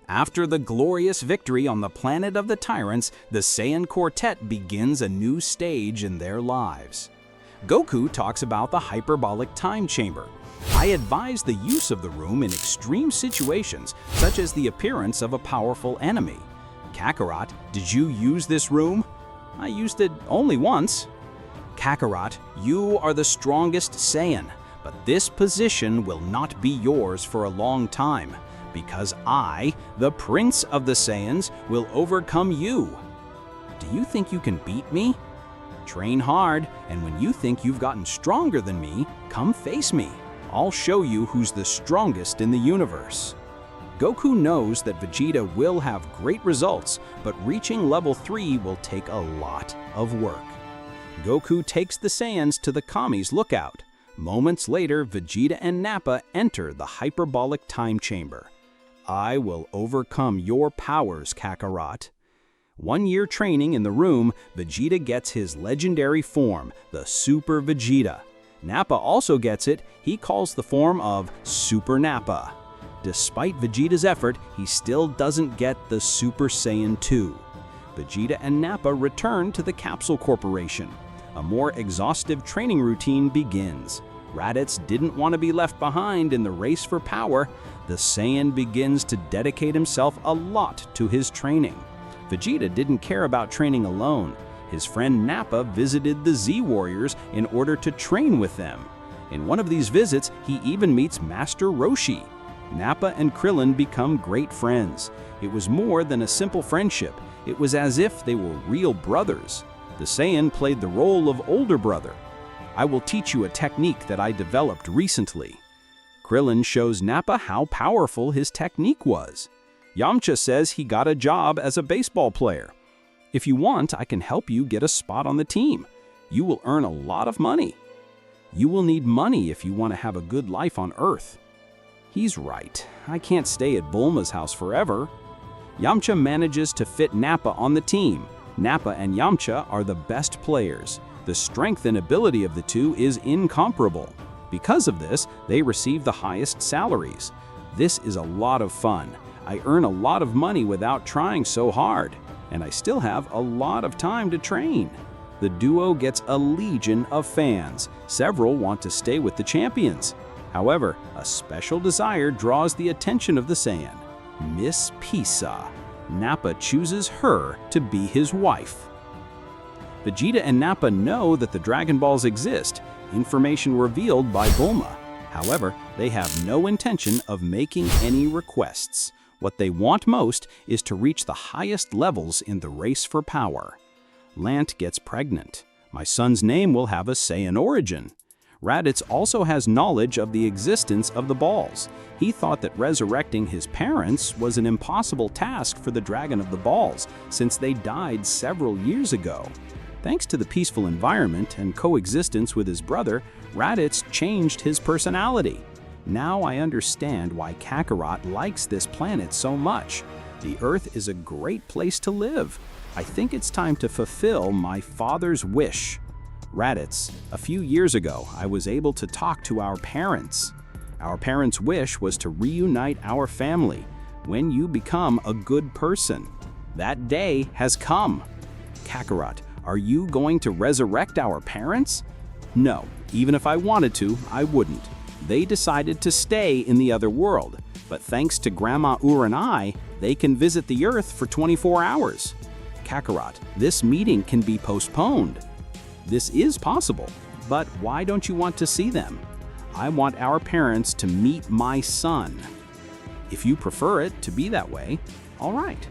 After the glorious victory on the planet of the Tyrants, the Saiyan Quartet begins a new stage in their lives. Goku talks about the hyperbolic time chamber. I advise the use of the room in extreme situations, such as the appearance of a powerful enemy. Kakarot, did you use this room? I used it only once. Kakarot, you are the strongest Saiyan, but this position will not be yours for a long time, because I, the Prince of the Saiyans, will overcome you. Do you think you can beat me? Train hard, and when you think you've gotten stronger than me, come face me. I'll show you who's the strongest in the universe. Goku knows that Vegeta will have great results, but reaching level 3 will take a lot of work. Goku takes the Saiyans to the Kami's lookout. Moments later, Vegeta and Nappa enter the hyperbolic time chamber. I will overcome your powers, Kakarot. 1 year training in the room, Vegeta gets his legendary form, the Super Vegeta. Nappa also gets it. He calls the form of Super Nappa. Despite Vegeta's effort, he still doesn't get the Super Saiyan 2. Vegeta and Nappa return to the Capsule Corporation. A more exhaustive training routine begins. Raditz didn't want to be left behind in the race for power. The Saiyan begins to dedicate himself a lot to his training. Vegeta didn't care about training alone. His friend Nappa visited the Z-Warriors in order to train with them. In one of these visits, he even meets Master Roshi. Nappa and Krillin become great friends. It was more than a simple friendship. It was as if they were real brothers. The Saiyan played the role of older brother. I will teach you a technique that I developed recently. Krillin shows Nappa how powerful his technique was. Yamcha says he got a job as a baseball player. If you want, I can help you get a spot on the team. You will earn a lot of money. You will need money if you want to have a good life on Earth. He's right. I can't stay at Bulma's house forever. Yamcha manages to fit Nappa on the team. Nappa and Yamcha are the best players. The strength and ability of the two is incomparable. Because of this, they receive the highest salaries. This is a lot of fun. I earn a lot of money without trying so hard, and I still have a lot of time to train. The duo gets a legion of fans. Several want to stay with the champions. However, a special desire draws the attention of the Saiyan, Miss Pisa. Nappa chooses her to be his wife. Vegeta and Nappa know that the Dragon Balls exist, information revealed by Bulma. However, they have no intention of making any requests. What they want most is to reach the highest levels in the race for power. Lant gets pregnant. My son's name will have a Saiyan origin. Raditz also has knowledge of the existence of the balls. He thought that resurrecting his parents was an impossible task for the Dragon of the Balls, since they died several years ago. Thanks to the peaceful environment and coexistence with his brother, Raditz changed his personality. Now I understand why Kakarot likes this planet so much. The Earth is a great place to live. I think it's time to fulfill my father's wish. Raditz, a few years ago, I was able to talk to our parents. Our parents' wish was to reunite our family when you become a good person. That day has come. Kakarot, are you going to resurrect our parents? No, even if I wanted to, I wouldn't. They decided to stay in the other world, but thanks to Grandma Ur and I, they can visit the Earth for 24 hours. Kakarot, this meeting can be postponed. This is possible, but why don't you want to see them? I want our parents to meet my son. If you prefer it to be that way, all right.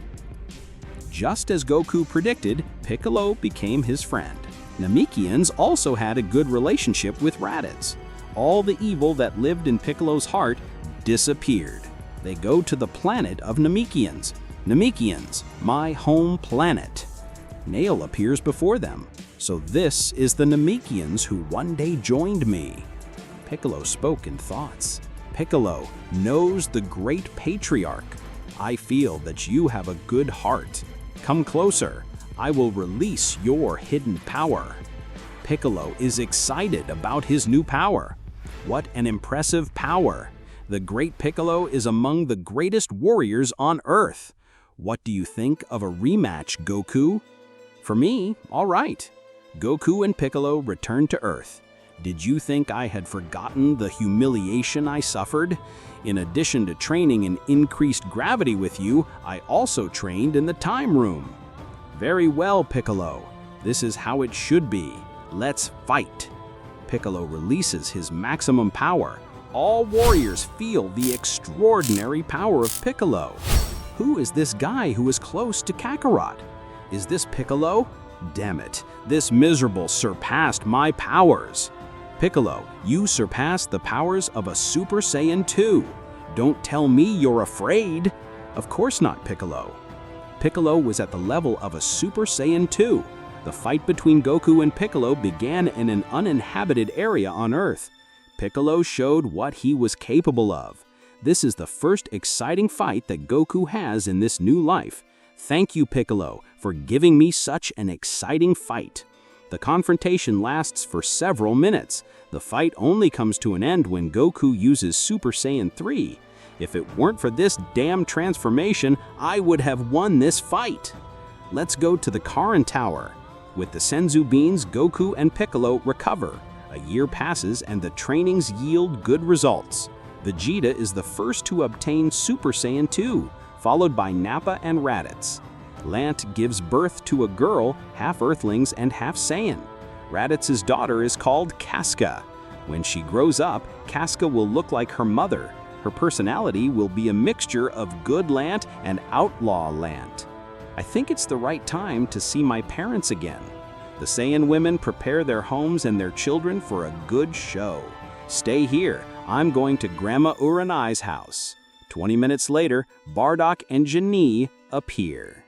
Just as Goku predicted, Piccolo became his friend. Namekians also had a good relationship with Raditz. All the evil that lived in Piccolo's heart disappeared. They go to the planet of Namekians. Namekians, my home planet. Nail appears before them. So this is the Namekians who one day joined me. Piccolo spoke in thoughts. Piccolo knows the great patriarch. I feel that you have a good heart. Come closer. I will release your hidden power. Piccolo is excited about his new power. What an impressive power! The great Piccolo is among the greatest warriors on Earth. What do you think of a rematch, Goku? For me, all right. Goku and Piccolo return to Earth. Did you think I had forgotten the humiliation I suffered? In addition to training in increased gravity with you, I also trained in the time room. Very well, Piccolo. This is how it should be. Let's fight. Piccolo releases his maximum power. All warriors feel the extraordinary power of Piccolo. Who is this guy who is close to Kakarot? Is this Piccolo? Damn it, this miserable surpassed my powers. Piccolo, you surpassed the powers of a Super Saiyan 2. Don't tell me you're afraid. Of course not, Piccolo. Piccolo was at the level of a Super Saiyan 2. The fight between Goku and Piccolo began in an uninhabited area on Earth. Piccolo showed what he was capable of. This is the first exciting fight that Goku has in this new life. Thank you, Piccolo, for giving me such an exciting fight. The confrontation lasts for several minutes. The fight only comes to an end when Goku uses Super Saiyan 3. If it weren't for this damn transformation, I would have won this fight. Let's go to the Karin Tower. With the Senzu beans, Goku and Piccolo recover. A year passes and the trainings yield good results. Vegeta is the first to obtain Super Saiyan 2, followed by Nappa and Raditz. Lant gives birth to a girl, half Earthlings and half Saiyan. Raditz's daughter is called Casca. When she grows up, Casca will look like her mother. Her personality will be a mixture of good Lant and outlaw Lant. I think it's the right time to see my parents again. The Saiyan women prepare their homes and their children for a good show. Stay here, I'm going to Grandma Uranai's house. 20 minutes later, Bardock and Genie appear.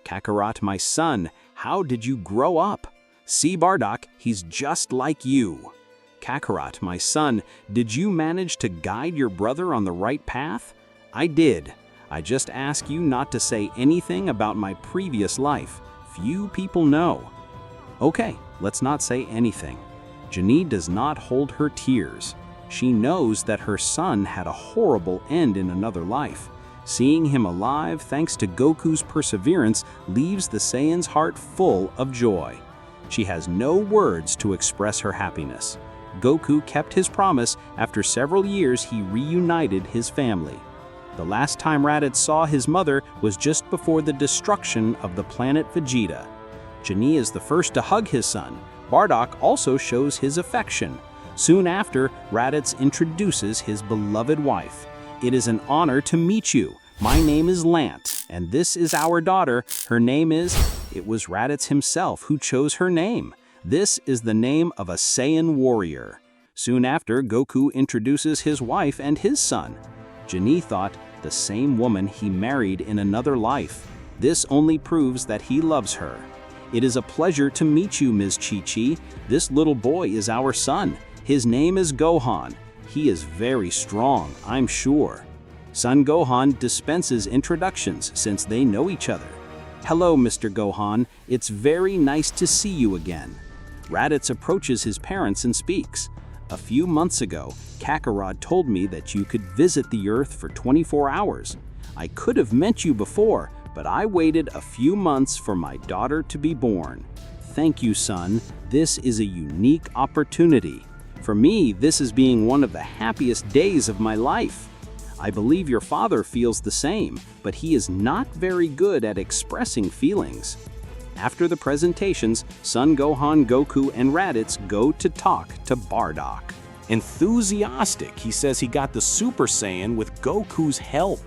Kakarot, my son, how did you grow up? See Bardock, he's just like you. Kakarot, my son, did you manage to guide your brother on the right path? I did. I just ask you not to say anything about my previous life. Few people know. Okay, let's not say anything. Genie does not hold her tears. She knows that her son had a horrible end in another life. Seeing him alive thanks to Goku's perseverance leaves the Saiyan's heart full of joy. She has no words to express her happiness. Goku kept his promise. After several years, he reunited his family. The last time Raditz saw his mother was just before the destruction of the planet Vegeta. Genie is the first to hug his son. Bardock also shows his affection. Soon after, Raditz introduces his beloved wife. It is an honor to meet you. My name is Lant, and this is our daughter. Her name is... It was Raditz himself who chose her name. This is the name of a Saiyan warrior. Soon after, Goku introduces his wife and his son. Genie thought, the same woman he married in another life. This only proves that he loves her. It is a pleasure to meet you, Ms. Chi-Chi. This little boy is our son. His name is Gohan. He is very strong, I'm sure. Son Gohan dispenses introductions since they know each other. Hello, Mr. Gohan. It's very nice to see you again. Raditz approaches his parents and speaks. A few months ago, Kakarot told me that you could visit the Earth for 24 hours. I could have met you before, but I waited a few months for my daughter to be born. Thank you, son. This is a unique opportunity. For me, this is being one of the happiest days of my life. I believe your father feels the same, but he is not very good at expressing feelings. After the presentations, Son Gohan, Goku, and Raditz go to talk to Bardock. Enthusiastic, he says he got the Super Saiyan with Goku's help.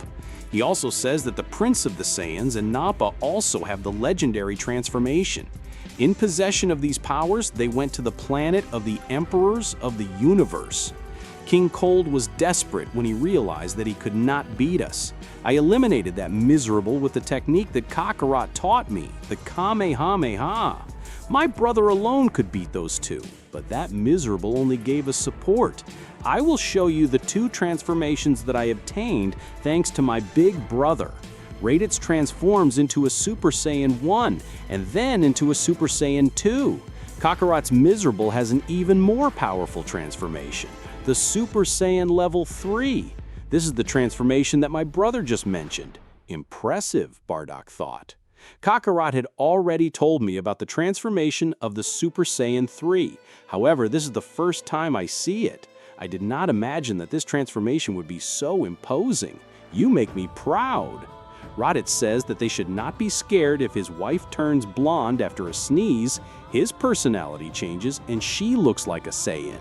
He also says that the Prince of the Saiyans and Nappa also have the legendary transformation. In possession of these powers, they went to the planet of the Emperors of the Universe. King Cold was desperate when he realized that he could not beat us. I eliminated that miserable with the technique that Kakarot taught me, the Kamehameha. My brother alone could beat those two, but that miserable only gave us support. I will show you the two transformations that I obtained thanks to my big brother. Raditz transforms into a Super Saiyan 1 and then into a Super Saiyan 2. Kakarot's miserable has an even more powerful transformation, the Super Saiyan level 3. This is the transformation that my brother just mentioned. Impressive, Bardock thought. Kakarot had already told me about the transformation of the Super Saiyan 3. However, this is the first time I see it. I did not imagine that this transformation would be so imposing. You make me proud. Raditz says that they should not be scared if his wife turns blonde after a sneeze. His personality changes and she looks like a Saiyan.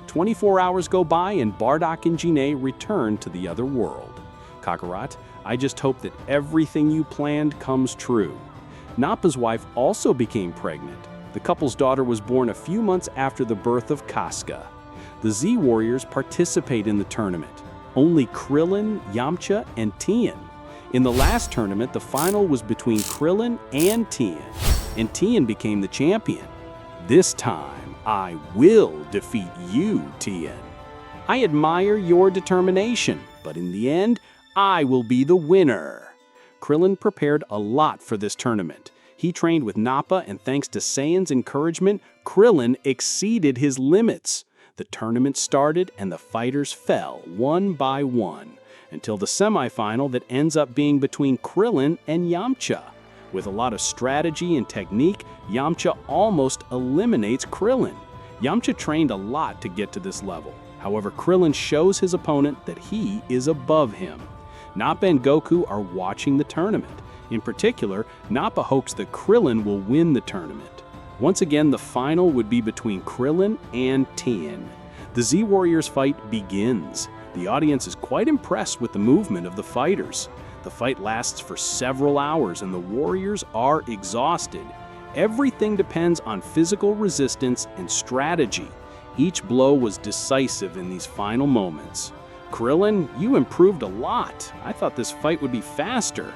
24 hours go by and Bardock and Gine return to the other world. Kakarot, I just hope that everything you planned comes true. Nappa's wife also became pregnant. The couple's daughter was born a few months after the birth of Casca. The Z-Warriors participate in the tournament. Only Krillin, Yamcha, and Tien. In the last tournament, the final was between Krillin and Tien became the champion. This time, I will defeat you, Tien. I admire your determination, but in the end, I will be the winner. Krillin prepared a lot for this tournament. He trained with Nappa, and thanks to Saiyan's encouragement, Krillin exceeded his limits. The tournament started and the fighters fell one by one, until the semifinal that ends up being between Krillin and Yamcha. With a lot of strategy and technique, Yamcha almost eliminates Krillin. Yamcha trained a lot to get to this level. However, Krillin shows his opponent that he is above him. Nappa and Goku are watching the tournament. In particular, Nappa hopes that Krillin will win the tournament. Once again, the final would be between Krillin and Tien. The Z-Warriors fight begins. The audience is quite impressed with the movement of the fighters. The fight lasts for several hours and the warriors are exhausted. Everything depends on physical resistance and strategy. Each blow was decisive in these final moments. Krillin, you improved a lot. I thought this fight would be faster.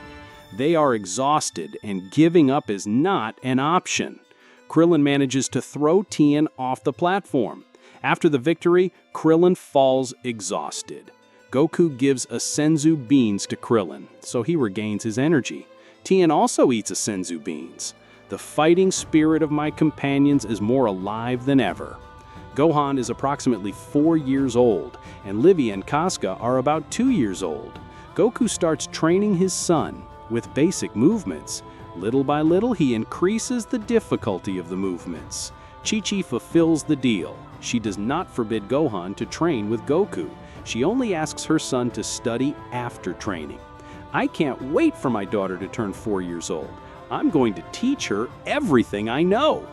They are exhausted and giving up is not an option. Krillin manages to throw Tien off the platform. After the victory, Krillin falls exhausted. Goku gives a senzu beans to Krillin, so he regains his energy. Tien also eats a senzu beans. The fighting spirit of my companions is more alive than ever. Gohan is approximately 4 years old, and Livy and Casca are about 2 years old. Goku starts training his son with basic movements. Little by little, he increases the difficulty of the movements. Chi-Chi fulfills the deal. She does not forbid Gohan to train with Goku. She only asks her son to study after training. I can't wait for my daughter to turn 4 years old. I'm going to teach her everything I know.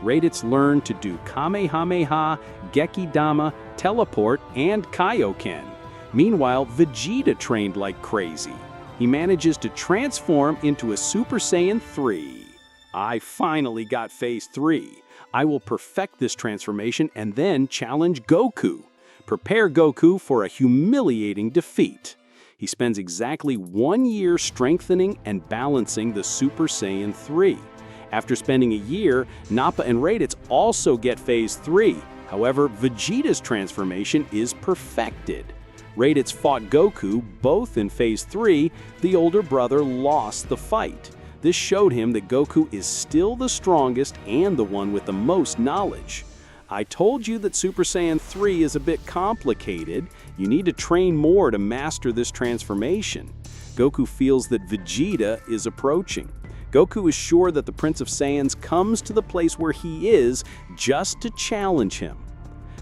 Raditz learned to do Kamehameha, Gekidama, Teleport, and Kaioken. Meanwhile, Vegeta trained like crazy. He manages to transform into a Super Saiyan 3. I finally got Phase 3. I will perfect this transformation and then challenge Goku. Prepare Goku for a humiliating defeat. He spends exactly 1 year strengthening and balancing the Super Saiyan 3. After spending a year, Nappa and Raditz also get Phase 3. However, Vegeta's transformation is perfected. Raditz fought Goku, both in Phase 3. The older brother lost the fight. This showed him that Goku is still the strongest and the one with the most knowledge. I told you that Super Saiyan 3 is a bit complicated. You need to train more to master this transformation. Goku feels that Vegeta is approaching. Goku is sure that the Prince of Saiyans comes to the place where he is just to challenge him.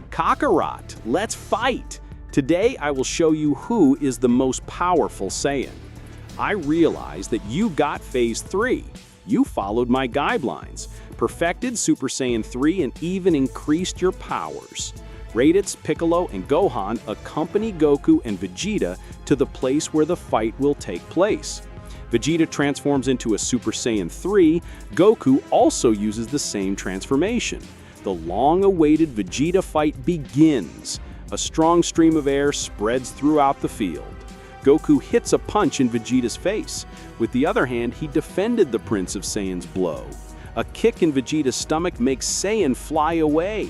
Kakarot, let's fight! Today I will show you who is the most powerful Saiyan. I realize that you got Phase 3. You followed my guidelines, perfected Super Saiyan 3, and even increased your powers. Raditz, Piccolo, and Gohan accompany Goku and Vegeta to the place where the fight will take place. Vegeta transforms into a Super Saiyan 3. Goku also uses the same transformation. The long-awaited Vegeta fight begins. A strong stream of air spreads throughout the field. Goku hits a punch in Vegeta's face. With the other hand, he defended the Prince of Saiyan's blow. A kick in Vegeta's stomach makes Saiyan fly away.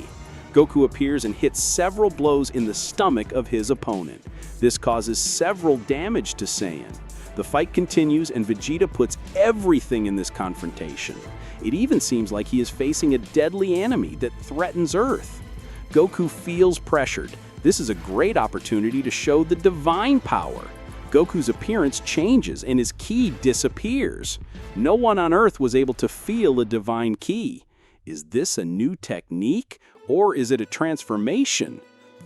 Goku appears and hits several blows in the stomach of his opponent. This causes several damage to Saiyan. The fight continues and Vegeta puts everything in this confrontation. It even seems like he is facing a deadly enemy that threatens Earth. Goku feels pressured. This is a great opportunity to show the divine power. Goku's appearance changes and his ki disappears. No one on Earth was able to feel a divine ki. Is this a new technique, or is it a transformation?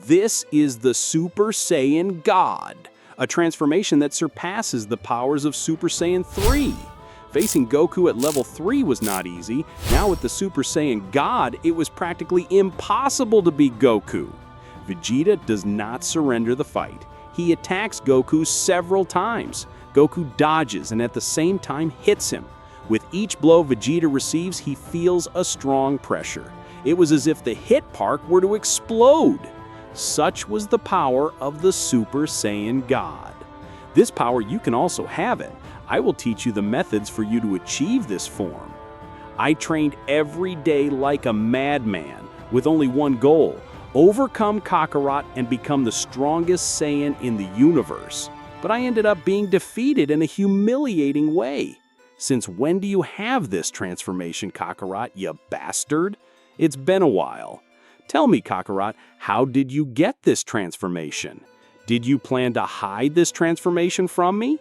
This is the Super Saiyan God, a transformation that surpasses the powers of Super Saiyan 3. Facing Goku at level 3 was not easy. Now with the Super Saiyan God, it was practically impossible to beat Goku. Vegeta does not surrender the fight. He attacks Goku several times. Goku dodges and at the same time hits him. With each blow Vegeta receives, he feels a strong pressure. It was as if the hit park were to explode. Such was the power of the Super Saiyan God. This power, you can also have it. I will teach you the methods for you to achieve this form. I trained every day like a madman, with only one goal: overcome Kakarot and become the strongest Saiyan in the universe. But I ended up being defeated in a humiliating way. Since when do you have this transformation, Kakarot, you bastard? It's been a while. Tell me, Kakarot, how did you get this transformation? Did you plan to hide this transformation from me?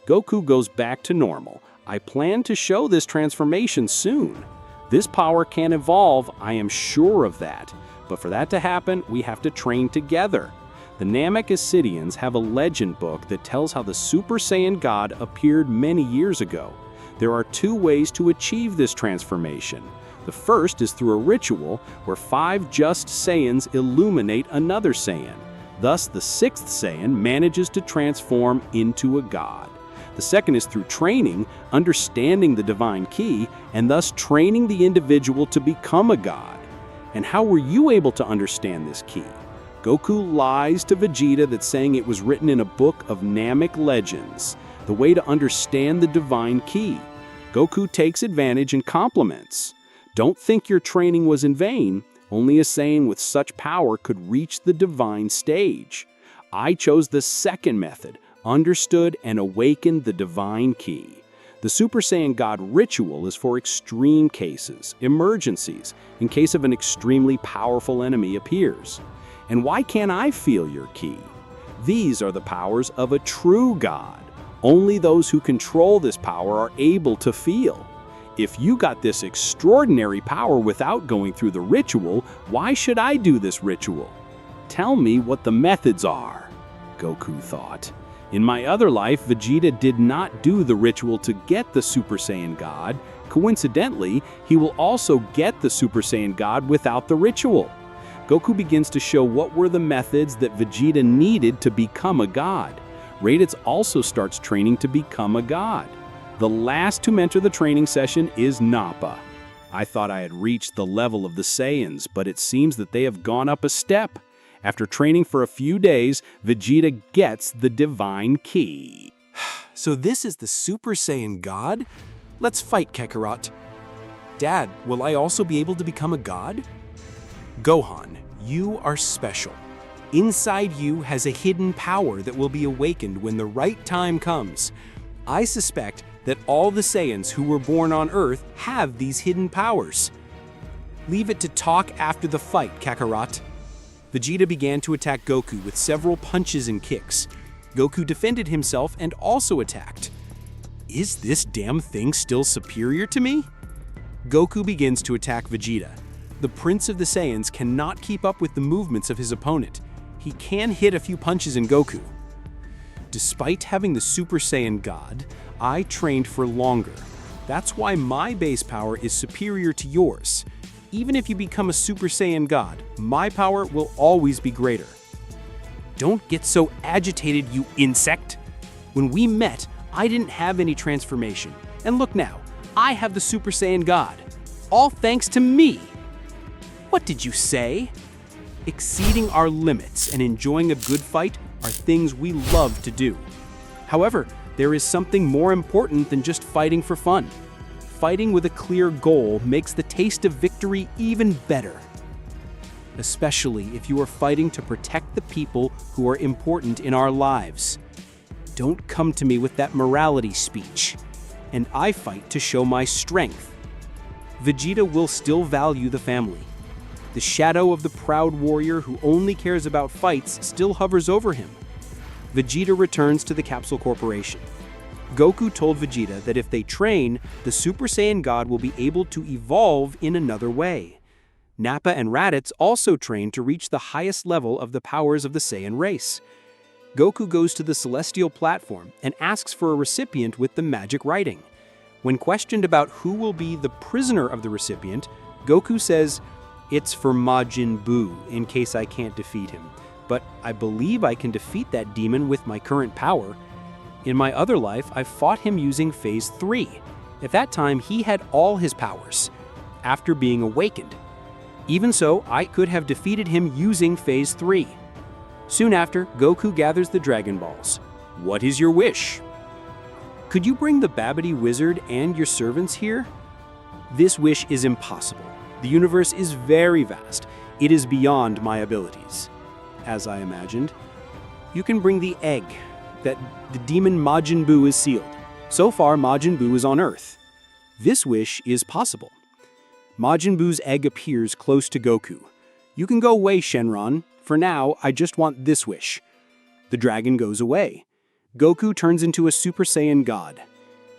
Goku goes back to normal. I plan to show this transformation soon. This power can evolve, I am sure of that. But for that to happen, we have to train together. The Hakaishins have a legend book that tells how the Super Saiyan God appeared many years ago. There are 2 ways to achieve this transformation. The first is through a ritual where 5 just Saiyans illuminate another Saiyan. Thus, the 6th Saiyan manages to transform into a god. The second is through training, understanding the divine ki, and thus training the individual to become a god. And how were you able to understand this ki? Goku lies to Vegeta that saying it was written in a book of Namek legends, the way to understand the divine ki. Goku takes advantage and compliments. Don't think your training was in vain. Only a Saiyan with such power could reach the divine stage. I chose the second method, understood and awakened the divine ki. The Super Saiyan God ritual is for extreme cases, emergencies, in case of an extremely powerful enemy appears. And why can't I feel your ki? These are the powers of a true God. Only those who control this power are able to feel. If you got this extraordinary power without going through the ritual, why should I do this ritual? Tell me what the methods are, Goku thought. In my other life, Vegeta did not do the ritual to get the Super Saiyan God. Coincidentally, he will also get the Super Saiyan God without the ritual. Goku begins to show what were the methods that Vegeta needed to become a god. Raditz also starts training to become a god. The last to enter the training session is Nappa. I thought I had reached the level of the Saiyans, but it seems that they have gone up a step. After training for a few days, Vegeta gets the divine ki. So this is the Super Saiyan God? Let's fight, Kakarot. Dad, will I also be able to become a god? Gohan, you are special. Inside you has a hidden power that will be awakened when the right time comes. I suspect that all the Saiyans who were born on Earth have these hidden powers. Leave it to talk after the fight, Kakarot. Vegeta began to attack Goku with several punches and kicks. Goku defended himself and also attacked. Is this damn thing still superior to me? Goku begins to attack Vegeta. The Prince of the Saiyans cannot keep up with the movements of his opponent. He can hit a few punches in Goku. Despite having the Super Saiyan God, I trained for longer. That's why my base power is superior to yours. Even if you become a Super Saiyan God, my power will always be greater. Don't get so agitated, you insect. When we met, I didn't have any transformation. And look now, I have the Super Saiyan God. All thanks to me. What did you say? Exceeding our limits and enjoying a good fight are things we love to do. However, there is something more important than just fighting for fun. Fighting with a clear goal makes the taste of victory even better. Especially if you are fighting to protect the people who are important in our lives. Don't come to me with that morality speech. And I fight to show my strength. Vegeta will still value the family. The shadow of the proud warrior who only cares about fights still hovers over him. Vegeta returns to the Capsule Corporation. Goku told Vegeta that if they train, the Super Saiyan God will be able to evolve in another way. Nappa and Raditz also train to reach the highest level of the powers of the Saiyan race. Goku goes to the Celestial Platform and asks for a recipient with the magic writing. When questioned about who will be the prisoner of the recipient, Goku says, "It's for Majin Buu, in case I can't defeat him. But I believe I can defeat that demon with my current power. In my other life, I fought him using Phase 3. At that time, he had all his powers, after being awakened. Even so, I could have defeated him using Phase 3. Soon after, Goku gathers the Dragon Balls. What is your wish? Could you bring the Babidi Wizard and your servants here? This wish is impossible. The universe is very vast. It is beyond my abilities. As I imagined, you can bring the egg that the demon Majin Buu is sealed. So far, Majin Buu is on Earth. This wish is possible. Majin Buu's egg appears close to Goku. You can go away, Shenron. For now, I just want this wish. The dragon goes away. Goku turns into a Super Saiyan God.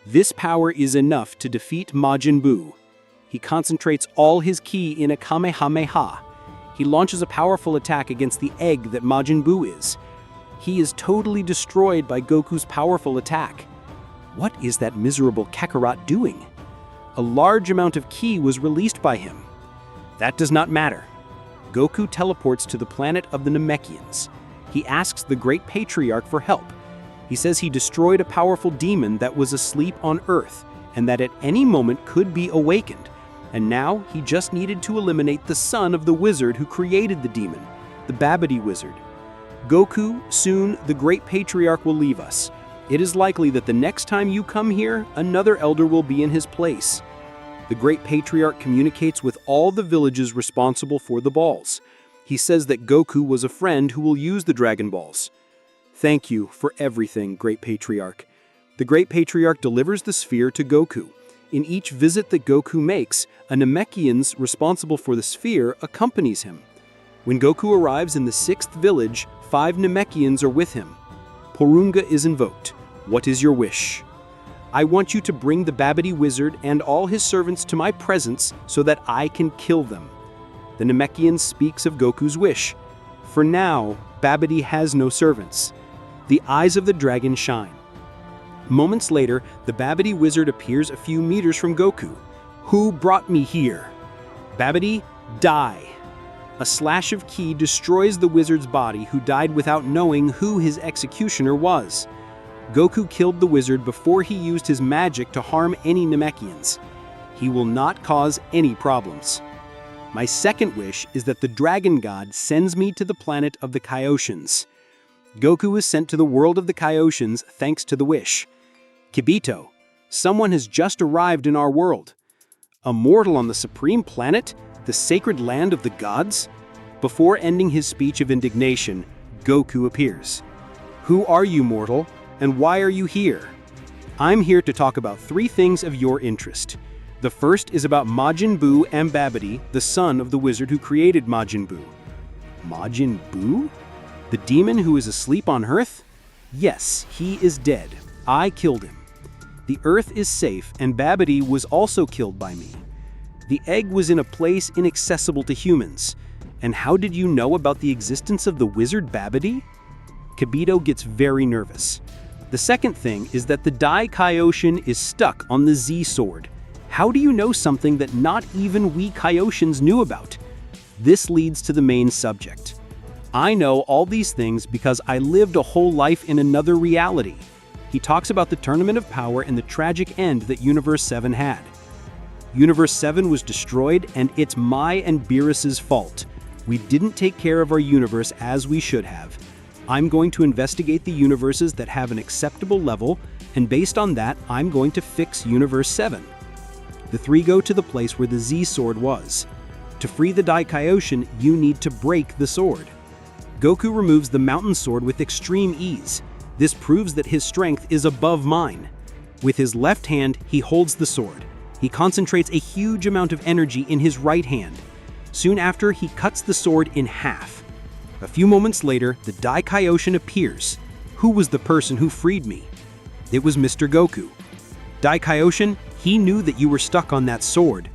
This power is enough to defeat Majin Buu. He concentrates all his ki in a Kamehameha. He launches a powerful attack against the egg that Majin Buu is. He is totally destroyed by Goku's powerful attack. What is that miserable Kakarot doing? A large amount of ki was released by him. That does not matter. Goku teleports to the planet of the Namekians. He asks the Great Patriarch for help. He says he destroyed a powerful demon that was asleep on Earth and that at any moment could be awakened. And now he just needed to eliminate the son of the wizard who created the demon, the Babidi Wizard. Goku, soon the Great Patriarch will leave us. It is likely that the next time you come here, another elder will be in his place. The Great Patriarch communicates with all the villages responsible for the balls. He says that Goku was a friend who will use the Dragon Balls. Thank you for everything, Great Patriarch. The Great Patriarch delivers the sphere to Goku. In each visit that Goku makes, a Namekian responsible for the sphere accompanies him. When Goku arrives in the 6th village, 5 Namekians are with him. Porunga is invoked. What is your wish? I want you to bring the Babidi Wizard and all his servants to my presence so that I can kill them. The Namekian speaks of Goku's wish. For now, Babidi has no servants. The eyes of the dragon shine. Moments later, the Babidi Wizard appears a few meters from Goku. Who brought me here? Babidi, die. A slash of ki destroys the wizard's body, who died without knowing who his executioner was. Goku killed the wizard before he used his magic to harm any Namekians. He will not cause any problems. My second wish is that the Dragon God sends me to the planet of the Hakaishins. Goku is sent to the world of the Hakaishins thanks to the wish. Kibito, someone has just arrived in our world. A mortal on the supreme planet, the sacred land of the gods? Before ending his speech of indignation, Goku appears. Who are you, mortal, and why are you here? I'm here to talk about 3 things of your interest. The first is about Majin Buu and Babidi, the son of the wizard who created Majin Buu. Majin Buu? The demon who is asleep on Earth? Yes, he is dead. I killed him. The Earth is safe, and Babidi was also killed by me. The egg was in a place inaccessible to humans. And how did you know about the existence of the wizard Babidi? Kibito gets very nervous. The second thing is that the Dai Kaioshin is stuck on the Z sword. How do you know something that not even we Kaioshins knew about? This leads to the main subject. I know all these things because I lived a whole life in another reality. He talks about the Tournament of Power and the tragic end that Universe 7 had. Universe 7 was destroyed, and it's my and Beerus's fault. We didn't take care of our universe as we should have. I'm going to investigate the universes that have an acceptable level, and based on that, I'm going to fix Universe 7. The 3 go to the place where the Z sword was. To free the Dai Kaioshin, you need to break the sword. Goku removes the mountain sword with extreme ease. This proves that his strength is above mine. With his left hand, he holds the sword. He concentrates a huge amount of energy in his right hand. Soon after, he cuts the sword in half. A few moments later, the Daikaiyoshin appears. Who was the person who freed me? It was Mr. Goku. Daikaiyoshin, he knew that you were stuck on that sword.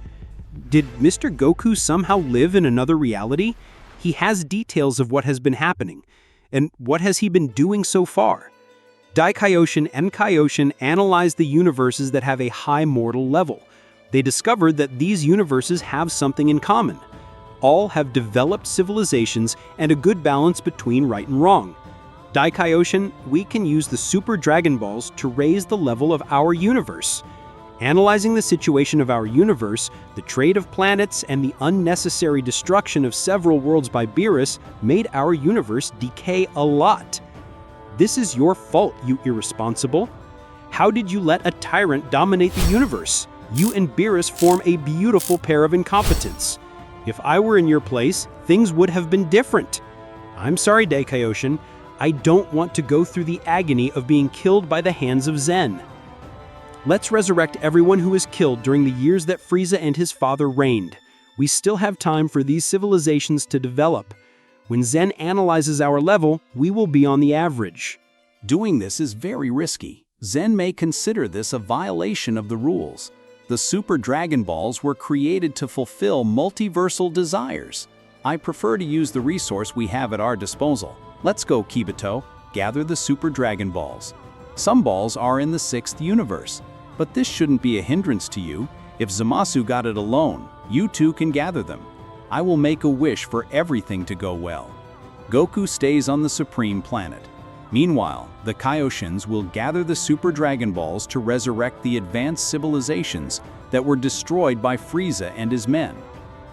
Did Mr. Goku somehow live in another reality? He has details of what has been happening. And what has he been doing so far? Daikaiyoshin and Kaioshin analyzed the universes that have a high mortal level. They discovered that these universes have something in common. All have developed civilizations and a good balance between right and wrong. Daikaiyoshin, we can use the Super Dragon Balls to raise the level of our universe. Analyzing the situation of our universe, the trade of planets, and the unnecessary destruction of several worlds by Beerus made our universe decay a lot. This is your fault, you irresponsible. How did you let a tyrant dominate the universe? You and Beerus form a beautiful pair of incompetents. If I were in your place, things would have been different. I'm sorry, Daikaiyoshin. I don't want to go through the agony of being killed by the hands of Zen. Let's resurrect everyone who was killed during the years that Frieza and his father reigned. We still have time for these civilizations to develop. When Zen analyzes our level, we will be on the average. Doing this is very risky. Zen may consider this a violation of the rules. The Super Dragon Balls were created to fulfill multiversal desires. I prefer to use the resource we have at our disposal. Let's go, Kibito. Gather the Super Dragon Balls. Some balls are in the 6th universe, but this shouldn't be a hindrance to you. If Zamasu got it alone, you too can gather them. I will make a wish for everything to go well. Goku stays on the Supreme Planet. Meanwhile, the Kaioshins will gather the Super Dragon Balls to resurrect the advanced civilizations that were destroyed by Frieza and his men.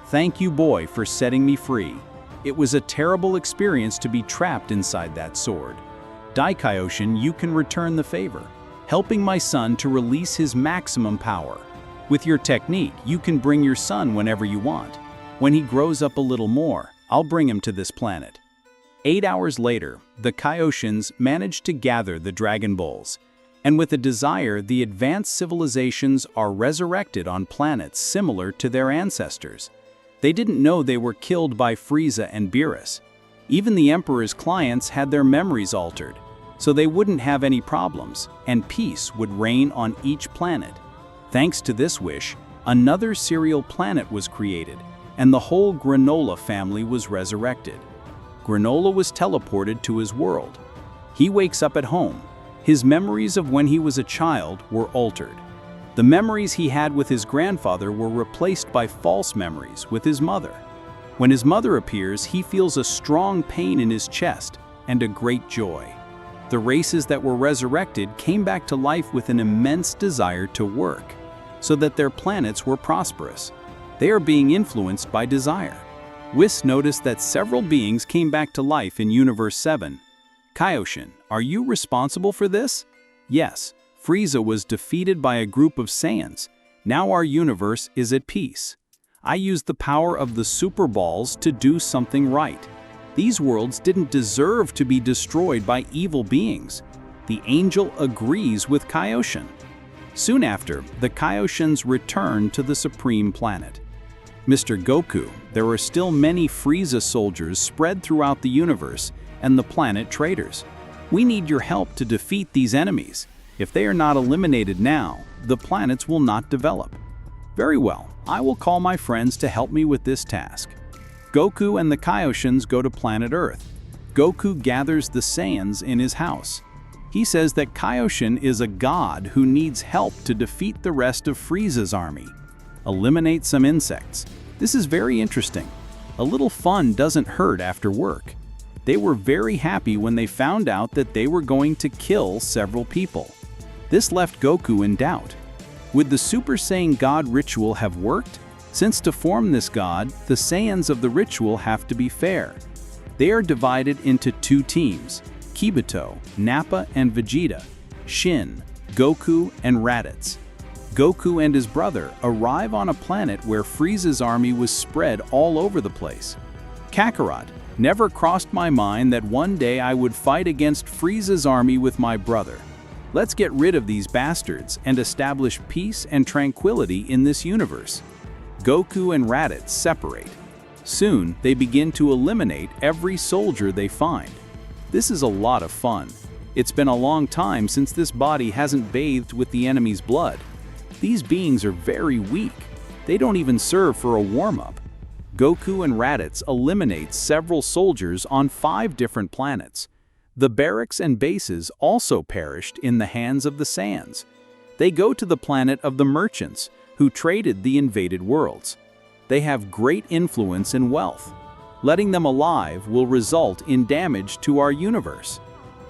Thank you, boy, for setting me free. It was a terrible experience to be trapped inside that sword. Daikaiyoshin, you can return the favor, helping my son to release his maximum power. With your technique, you can bring your son whenever you want. When he grows up a little more, I'll bring him to this planet. 8 hours later, the Kaioshins managed to gather the Dragon Balls, and with a desire, the advanced civilizations are resurrected on planets similar to their ancestors. They didn't know they were killed by Frieza and Beerus. Even the Emperor's clients had their memories altered, so they wouldn't have any problems, and peace would reign on each planet. Thanks to this wish, another cereal planet was created, and the whole Granola family was resurrected. Granola was teleported to his world. He wakes up at home. His memories of when he was a child were altered. The memories he had with his grandfather were replaced by false memories with his mother. When his mother appears, he feels a strong pain in his chest and a great joy. The races that were resurrected came back to life with an immense desire to work, so that their planets were prosperous. They are being influenced by desire. Whis noticed that several beings came back to life in Universe 7. Kaioshin, are you responsible for this? Yes, Frieza was defeated by a group of Saiyans. Now our universe is at peace. I used the power of the Super Balls to do something right. These worlds didn't deserve to be destroyed by evil beings. The angel agrees with Kaioshin. Soon after, the Kaioshins return to the Supreme Planet. Mr. Goku, there are still many Frieza soldiers spread throughout the universe and the planet traitors. We need your help to defeat these enemies. If they are not eliminated now, the planets will not develop. Very well, I will call my friends to help me with this task. Goku and the Kaioshins go to planet Earth. Goku gathers the Saiyans in his house. He says that Kaioshin is a god who needs help to defeat the rest of Frieza's army. Eliminate some insects. This is very interesting. A little fun doesn't hurt after work. They were very happy when they found out that they were going to kill several people. This left Goku in doubt. Would the Super Saiyan God ritual have worked? Since to form this god, the Saiyans of the ritual have to be fair. They are divided into 2 teams, Kibito, Nappa and Vegeta, Shin, Goku and Raditz. Goku and his brother arrive on a planet where Frieza's army was spread all over the place. Kakarot, never crossed my mind that one day I would fight against Frieza's army with my brother. Let's get rid of these bastards and establish peace and tranquility in this universe. Goku and Raditz separate. Soon, they begin to eliminate every soldier they find. This is a lot of fun. It's been a long time since this body hasn't bathed with the enemy's blood. These beings are very weak. They don't even serve for a warm-up. Goku and Raditz eliminate several soldiers on 5 different planets. The barracks and bases also perished in the hands of the Saiyans. They go to the planet of the merchants, who traded the invaded worlds. They have great influence and wealth. Letting them alive will result in damage to our universe.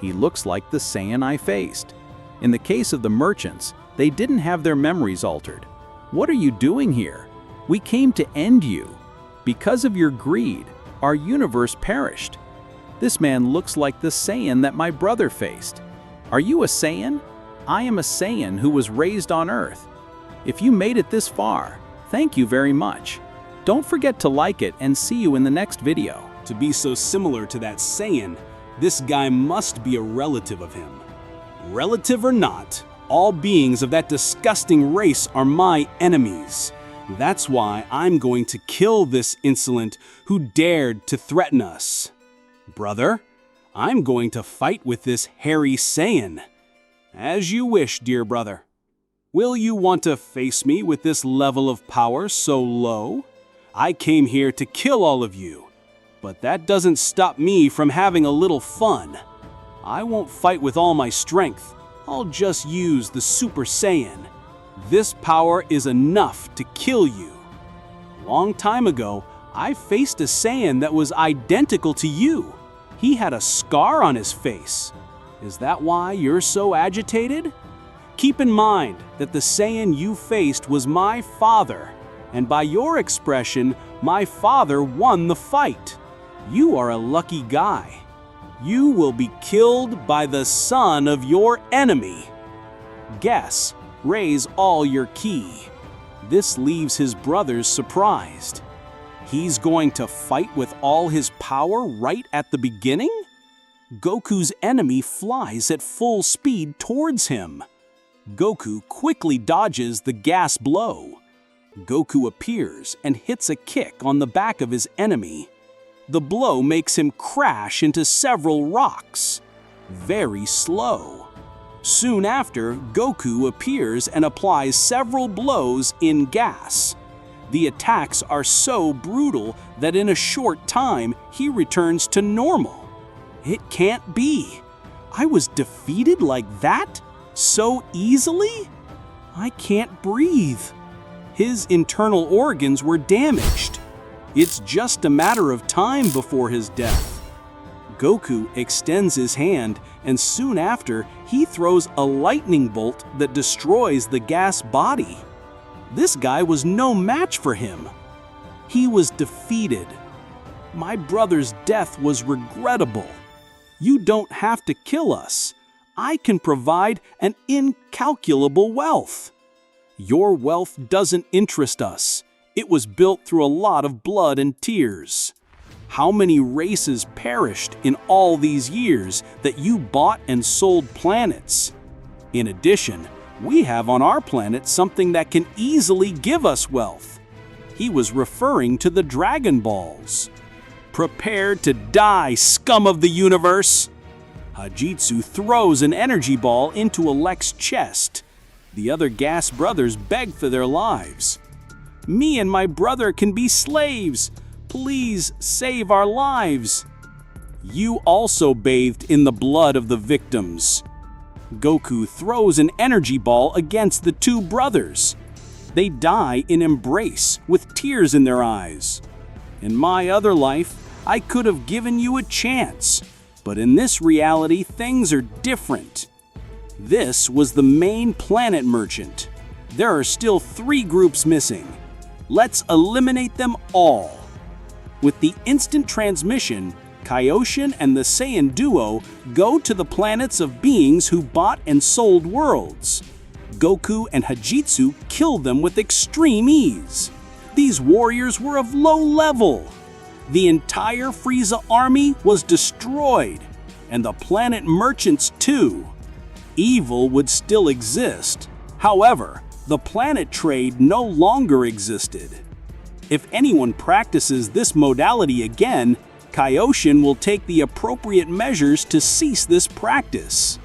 He looks like the Saiyan I faced. In the case of the merchants, they didn't have their memories altered. What are you doing here? We came to end you. Because of your greed, our universe perished. This man looks like the Saiyan that my brother faced. Are you a Saiyan? I am a Saiyan who was raised on Earth. If you made it this far, thank you very much. Don't forget to like it and see you in the next video. To be so similar to that Saiyan, this guy must be a relative of him. Relative or not, all beings of that disgusting race are my enemies. That's why I'm going to kill this insolent who dared to threaten us. Brother, I'm going to fight with this hairy Saiyan. As you wish, dear brother. Will you want to face me with this level of power so low? I came here to kill all of you, but that doesn't stop me from having a little fun. I won't fight with all my strength. I'll just use the Super Saiyan. This power is enough to kill you. Long time ago, I faced a Saiyan that was identical to you. He had a scar on his face. Is that why you're so agitated? Keep in mind that the Saiyan you faced was my father, and by your expression, my father won the fight. You are a lucky guy. You will be killed by the son of your enemy. Guess, raise all your ki. This leaves his brothers surprised. He's going to fight with all his power right at the beginning? Goku's enemy flies at full speed towards him. Goku quickly dodges the gas blow. Goku appears and hits a kick on the back of his enemy. The blow makes him crash into several rocks. Very slow. Soon after, Goku appears and applies several blows in gas. The attacks are so brutal that in a short time, he returns to normal. It can't be. I was defeated like that? So easily? I can't breathe. His internal organs were damaged. It's just a matter of time before his death. Goku extends his hand, and soon after, he throws a lightning bolt that destroys the gas body. This guy was no match for him. He was defeated. My brother's death was regrettable. You don't have to kill us. I can provide an incalculable wealth. Your wealth doesn't interest us. It was built through a lot of blood and tears. How many races perished in all these years that you bought and sold planets? In addition, we have on our planet something that can easily give us wealth. He was referring to the Dragon Balls. Prepare to die, scum of the universe! Hajitsu throws an energy ball into Alek's chest. The other Gas brothers beg for their lives. Me and my brother can be slaves. Please save our lives. You also bathed in the blood of the victims. Goku throws an energy ball against the 2 brothers. They die in embrace with tears in their eyes. In my other life, I could have given you a chance, but in this reality, things are different. This was the main planet merchant. There are still 3 groups missing. Let's eliminate them all. With the instant transmission, Kaioshin and the Saiyan duo go to the planets of beings who bought and sold worlds. Goku and Hajitsu kill them with extreme ease. These warriors were of low level. The entire Frieza army was destroyed, and the planet merchants too. Evil would still exist. However, the planet trade no longer existed. If anyone practices this modality again, Kaioshin will take the appropriate measures to cease this practice.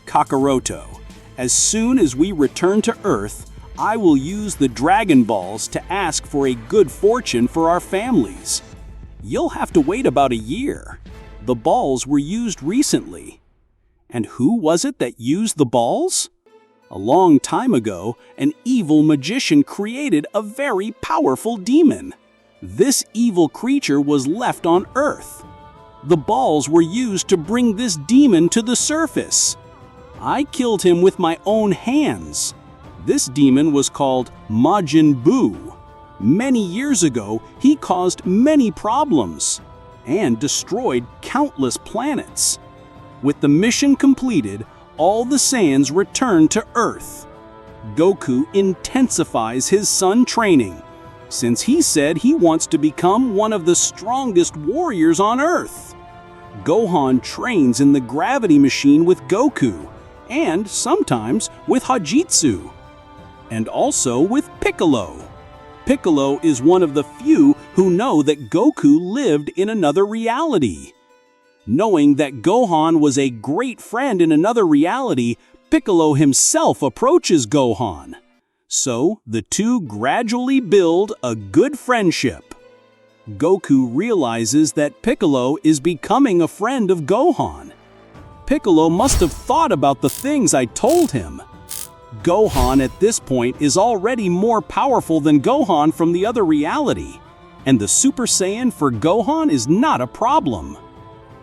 Kakaroto, as soon as we return to Earth, I will use the Dragon Balls to ask for a good fortune for our families. You'll have to wait about a year. The balls were used recently. And who was it that used the balls? A long time ago, an evil magician created a very powerful demon. This evil creature was left on Earth. The balls were used to bring this demon to the surface. I killed him with my own hands. This demon was called Majin Buu. Many years ago, he caused many problems and destroyed countless planets. With the mission completed, all the Saiyans return to Earth. Goku intensifies his son training, since he said he wants to become one of the strongest warriors on Earth. Gohan trains in the gravity machine with Goku, and sometimes with Hajitsu, and also with Piccolo. Piccolo is one of the few who know that Goku lived in another reality. Knowing that Gohan was a great friend in another reality, Piccolo himself approaches Gohan. So, the two gradually build a good friendship. Goku realizes that Piccolo is becoming a friend of Gohan. Piccolo must have thought about the things I told him. Gohan at this point is already more powerful than Gohan from the other reality, and the Super Saiyan for Gohan is not a problem.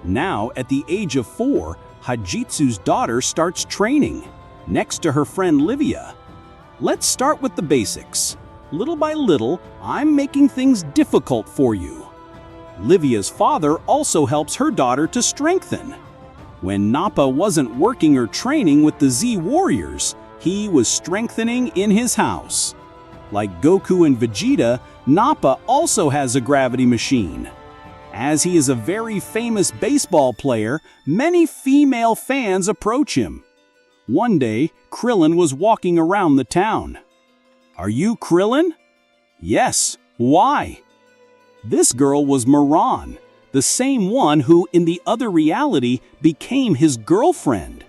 Now, at the age of 4, Hajitsu's daughter starts training, next to her friend Livia. Let's start with the basics. Little by little, I'm making things difficult for you. Livia's father also helps her daughter to strengthen. When Nappa wasn't working or training with the Z Warriors, he was strengthening in his house. Like Goku and Vegeta, Nappa also has a gravity machine. As he is a very famous baseball player, many female fans approach him. One day, Krillin was walking around the town. "Are you Krillin?" "Yes. Why?" This girl was Miran, the same one who, in the other reality, became his girlfriend.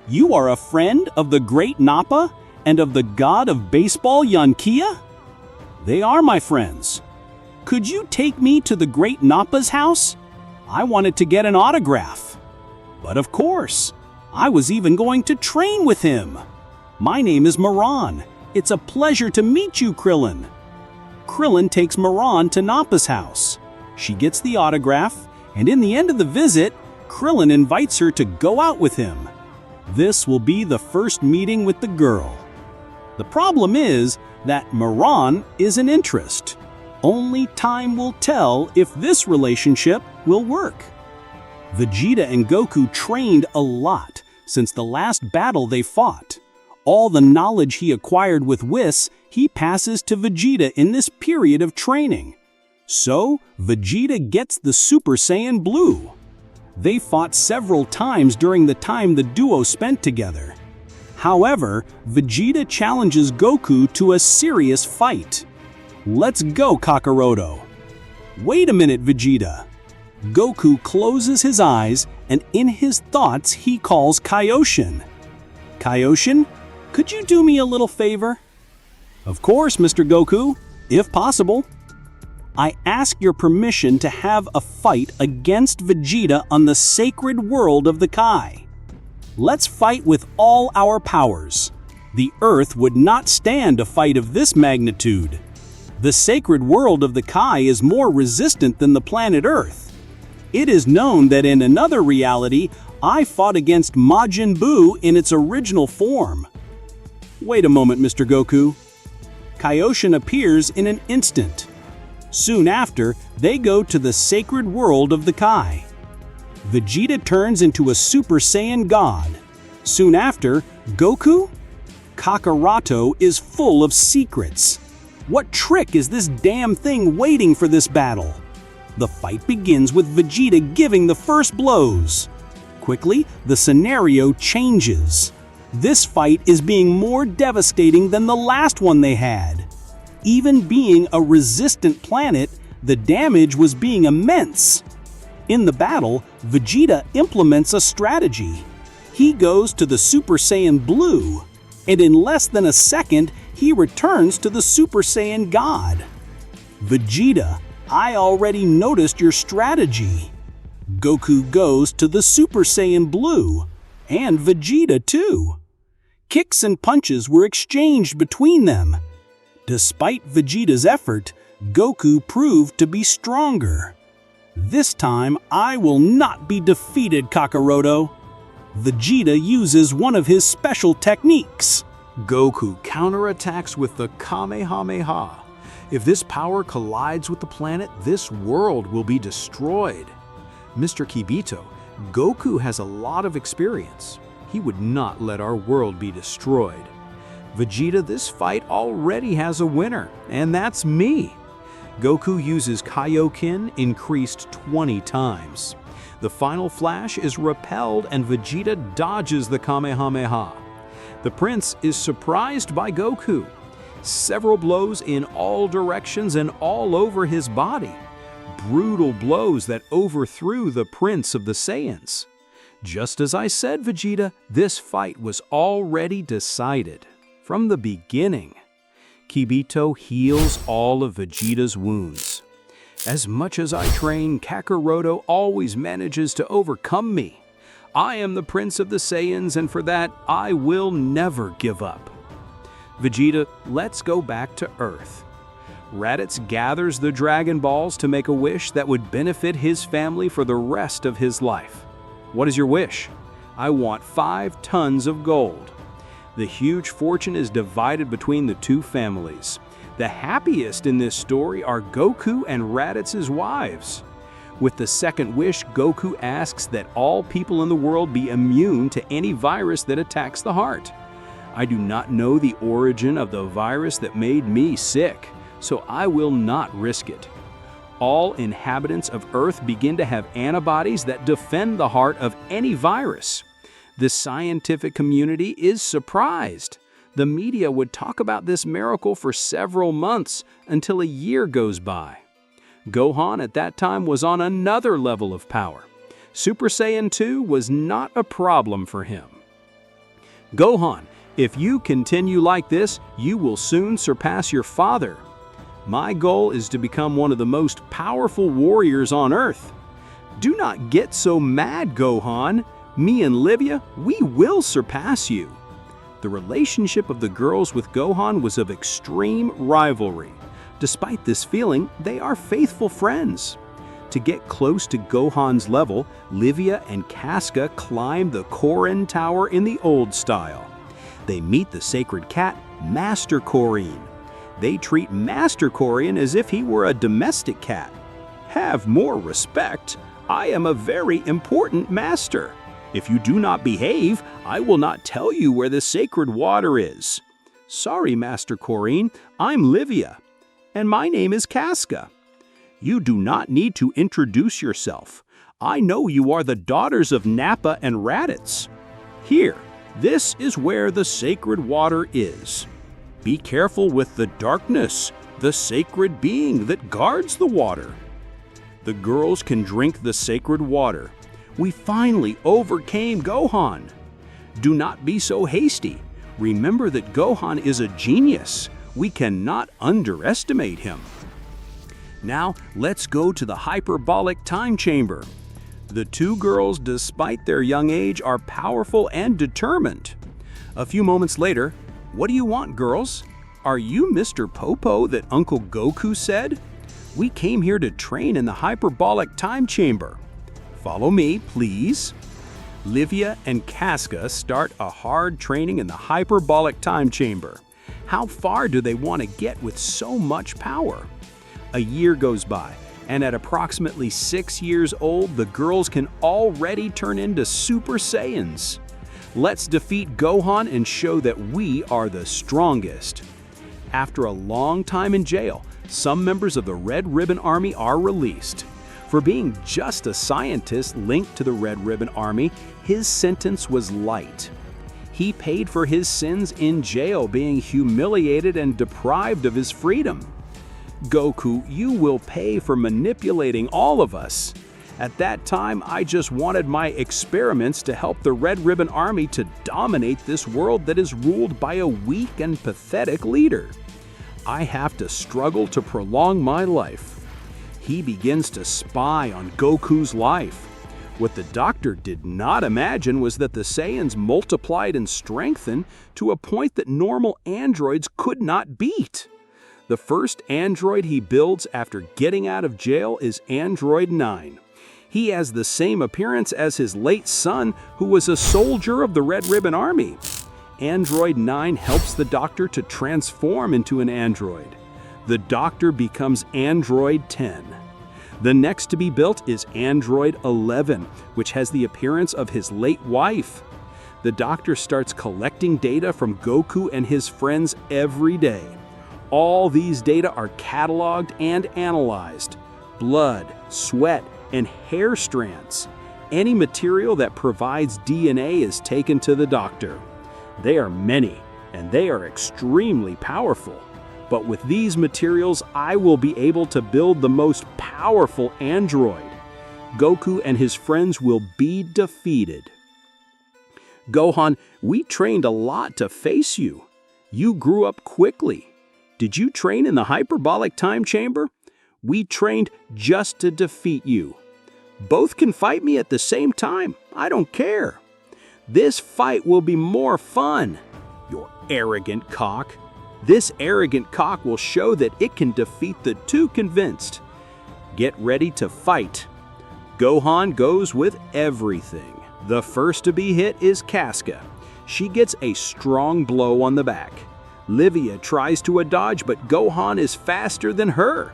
"You are a friend of the great Nappa and of the god of baseball Yankia?" "They are my friends." "Could you take me to the great Nappa's house? I wanted to get an autograph." "But of course. I was even going to train with him." "My name is Miran. It's a pleasure to meet you, Krillin." Krillin takes Miran to Nappa's house. She gets the autograph, and in the end of the visit, Krillin invites her to go out with him. This will be the first meeting with the girl. The problem is that Miran is an interest. Only time will tell if this relationship will work. Vegeta and Goku trained a lot since the last battle they fought. All the knowledge he acquired with Whis, he passes to Vegeta in this period of training. So, Vegeta gets the Super Saiyan Blue. They fought several times during the time the duo spent together. However, Vegeta challenges Goku to a serious fight. "Let's go, Kakaroto." "Wait a minute, Vegeta." Goku closes his eyes, and in his thoughts he calls Kaioshin. "Kaioshin, could you do me a little favor?" "Of course, Mr. Goku, if possible." "I ask your permission to have a fight against Vegeta on the sacred world of the Kai. Let's fight with all our powers. The Earth would not stand a fight of this magnitude. The sacred world of the Kai is more resistant than the planet Earth. It is known that in another reality, I fought against Majin Buu in its original form." "Wait a moment, Mr. Goku." Kaioshin appears in an instant. Soon after, they go to the sacred world of the Kai. Vegeta turns into a Super Saiyan God. Soon after, Goku? Kakaroto is full of secrets. What trick is this damn thing waiting for this battle? The fight begins with Vegeta giving the first blows. Quickly, the scenario changes. This fight is being more devastating than the last one they had. Even being a resistant planet, the damage was being immense. In the battle, Vegeta implements a strategy. He goes to the Super Saiyan Blue, and in less than a second, he returns to the Super Saiyan God. Vegeta, I already noticed your strategy. Goku goes to the Super Saiyan Blue, and Vegeta too. Kicks and punches were exchanged between them. Despite Vegeta's effort, Goku proved to be stronger. This time, I will not be defeated, Kakaroto. Vegeta uses one of his special techniques. Goku counterattacks with the Kamehameha. If this power collides with the planet, this world will be destroyed. Mr. Kibito, Goku has a lot of experience. He would not let our world be destroyed. Vegeta, this fight already has a winner, and that's me. Goku uses Kaioken increased 20 times. The final flash is repelled and Vegeta dodges the Kamehameha. The prince is surprised by Goku. Several blows in all directions and all over his body. Brutal blows that overthrew the prince of the Saiyans. Just as I said, Vegeta, this fight was already decided. From the beginning, Kibito heals all of Vegeta's wounds. As much as I train, Kakaroto always manages to overcome me. I am the Prince of the Saiyans, and for that, I will never give up. Vegeta, let's go back to Earth. Raditz gathers the Dragon Balls to make a wish that would benefit his family for the rest of his life. What is your wish? I want 5 tons of gold. The huge fortune is divided between the two families. The happiest in this story are Goku and Raditz's wives. With the second wish, Goku asks that all people in the world be immune to any virus that attacks the heart. I do not know the origin of the virus that made me sick, so I will not risk it. All inhabitants of Earth begin to have antibodies that defend the heart of any virus. The scientific community is surprised. The media would talk about this miracle for several months until a year goes by. Gohan at that time was on another level of power. Super Saiyan 2 was not a problem for him. Gohan, if you continue like this, you will soon surpass your father. My goal is to become one of the most powerful warriors on Earth. Do not get so mad, Gohan. Me and Livia, we will surpass you. The relationship of the girls with Gohan was of extreme rivalry. Despite this feeling, they are faithful friends. To get close to Gohan's level, Livia and Casca climb the Korin Tower in the old style. They meet the sacred cat, Master Korin. They treat Master Korin as if he were a domestic cat. Have more respect. I am a very important master. If you do not behave, I will not tell you where the sacred water is. Sorry, Master Korin, I'm Livia, and my name is Casca. You do not need to introduce yourself. I know you are the daughters of Nappa and Raditz. Here, this is where the sacred water is. Be careful with the darkness, the sacred being that guards the water. The girls can drink the sacred water. We finally overcame Gohan. Do not be so hasty. Remember that Gohan is a genius. We cannot underestimate him. Now, let's go to the hyperbolic time chamber. The two girls, despite their young age, are powerful and determined. A few moments later, what do you want, girls? Are you Mr. Popo that Uncle Goku said? We came here to train in the hyperbolic time chamber. Follow me, please. Livia and Casca start a hard training in the hyperbolic time chamber. How far do they want to get with so much power? A year goes by, and at approximately 6 years old, the girls can already turn into Super Saiyans. Let's defeat Gohan and show that we are the strongest. After a long time in jail, some members of the Red Ribbon Army are released. For being just a scientist linked to the Red Ribbon Army, his sentence was light. He paid for his sins in jail, being humiliated and deprived of his freedom. Goku, you will pay for manipulating all of us. At that time, I just wanted my experiments to help the Red Ribbon Army to dominate this world that is ruled by a weak and pathetic leader. I have to struggle to prolong my life. He begins to spy on Goku's life. What the doctor did not imagine was that the Saiyans multiplied and strengthened to a point that normal androids could not beat. The first android he builds after getting out of jail is Android 9. He has the same appearance as his late son, who was a soldier of the Red Ribbon Army. Android 9 helps the doctor to transform into an android. The doctor becomes Android 10. The next to be built is Android 11, which has the appearance of his late wife. The doctor starts collecting data from Goku and his friends every day. All these data are cataloged and analyzed. Blood, sweat, and hair strands. Any material that provides DNA is taken to the doctor. They are many, and they are extremely powerful. But with these materials, I will be able to build the most powerful android. Goku and his friends will be defeated. Gohan, we trained a lot to face you. You grew up quickly. Did you train in the hyperbolic time chamber? We trained just to defeat you. Both can fight me at the same time. I don't care. This fight will be more fun. You arrogant cock. This arrogant cock will show that it can defeat the too convinced. Get ready to fight. Gohan goes with everything. The first to be hit is Casca. She gets a strong blow on the back. Livia tries to dodge, but Gohan is faster than her.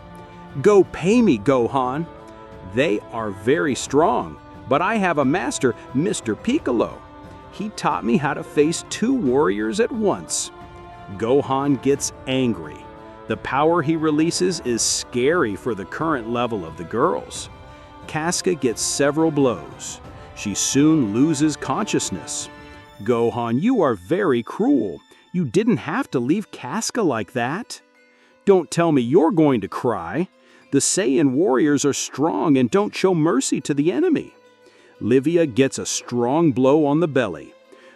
Go pay me, Gohan. They are very strong, but I have a master, Mr. Piccolo. He taught me how to face two warriors at once. Gohan gets angry. The power he releases is scary for the current level of the girls. Casca gets several blows. She soon loses consciousness. Gohan, you are very cruel. You didn't have to leave Casca like that. Don't tell me you're going to cry. The Saiyan warriors are strong and don't show mercy to the enemy. Livia gets a strong blow on the belly.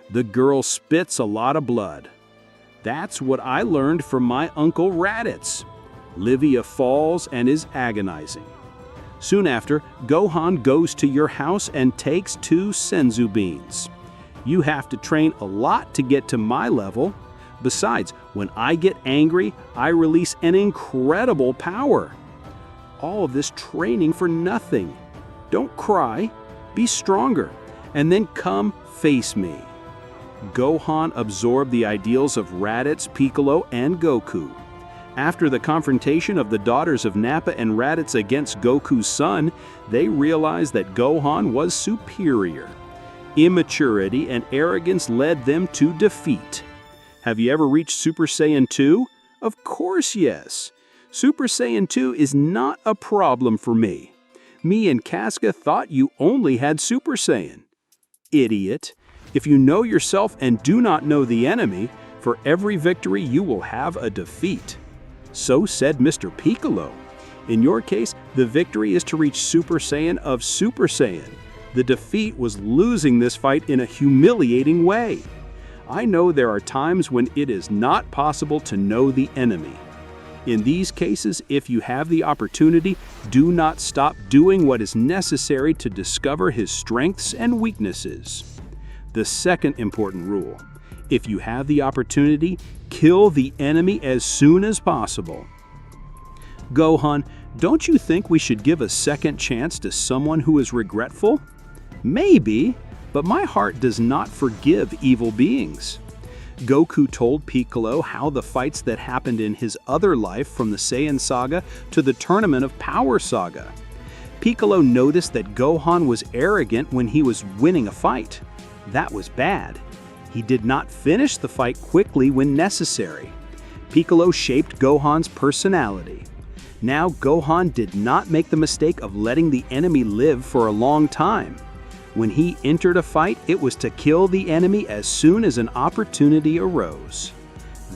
The girl spits a lot of blood. That's what I learned from my uncle Raditz. Livia falls and is agonizing. Soon after, Gohan goes to your house and takes 2 senzu beans. You have to train a lot to get to my level. Besides, when I get angry, I release an incredible power. All of this training for nothing. Don't cry, be stronger, and then come face me. Gohan absorbed the ideals of Raditz, Piccolo, and Goku. After the confrontation of the daughters of Nappa and Raditz against Goku's son, they realized that Gohan was superior. Immaturity and arrogance led them to defeat. Have you ever reached Super Saiyan 2? Of course yes. Super Saiyan 2 is not a problem for me. Me and Casca thought you only had Super Saiyan. Idiot. If you know yourself and do not know the enemy, for every victory you will have a defeat. So said Mr. Piccolo. In your case, the victory is to reach Super Saiyan of Super Saiyan. The defeat was losing this fight in a humiliating way. I know there are times when it is not possible to know the enemy. In these cases, if you have the opportunity, do not stop doing what is necessary to discover his strengths and weaknesses. The second important rule: if you have the opportunity, kill the enemy as soon as possible. Gohan, don't you think we should give a second chance to someone who is regretful? Maybe, but my heart does not forgive evil beings. Goku told Piccolo how the fights that happened in his other life, from the Saiyan saga to the Tournament of Power saga. Piccolo noticed that Gohan was arrogant when he was winning a fight. That was bad. He did not finish the fight quickly when necessary. Piccolo shaped Gohan's personality. Now Gohan did not make the mistake of letting the enemy live for a long time. When he entered a fight, it was to kill the enemy as soon as an opportunity arose.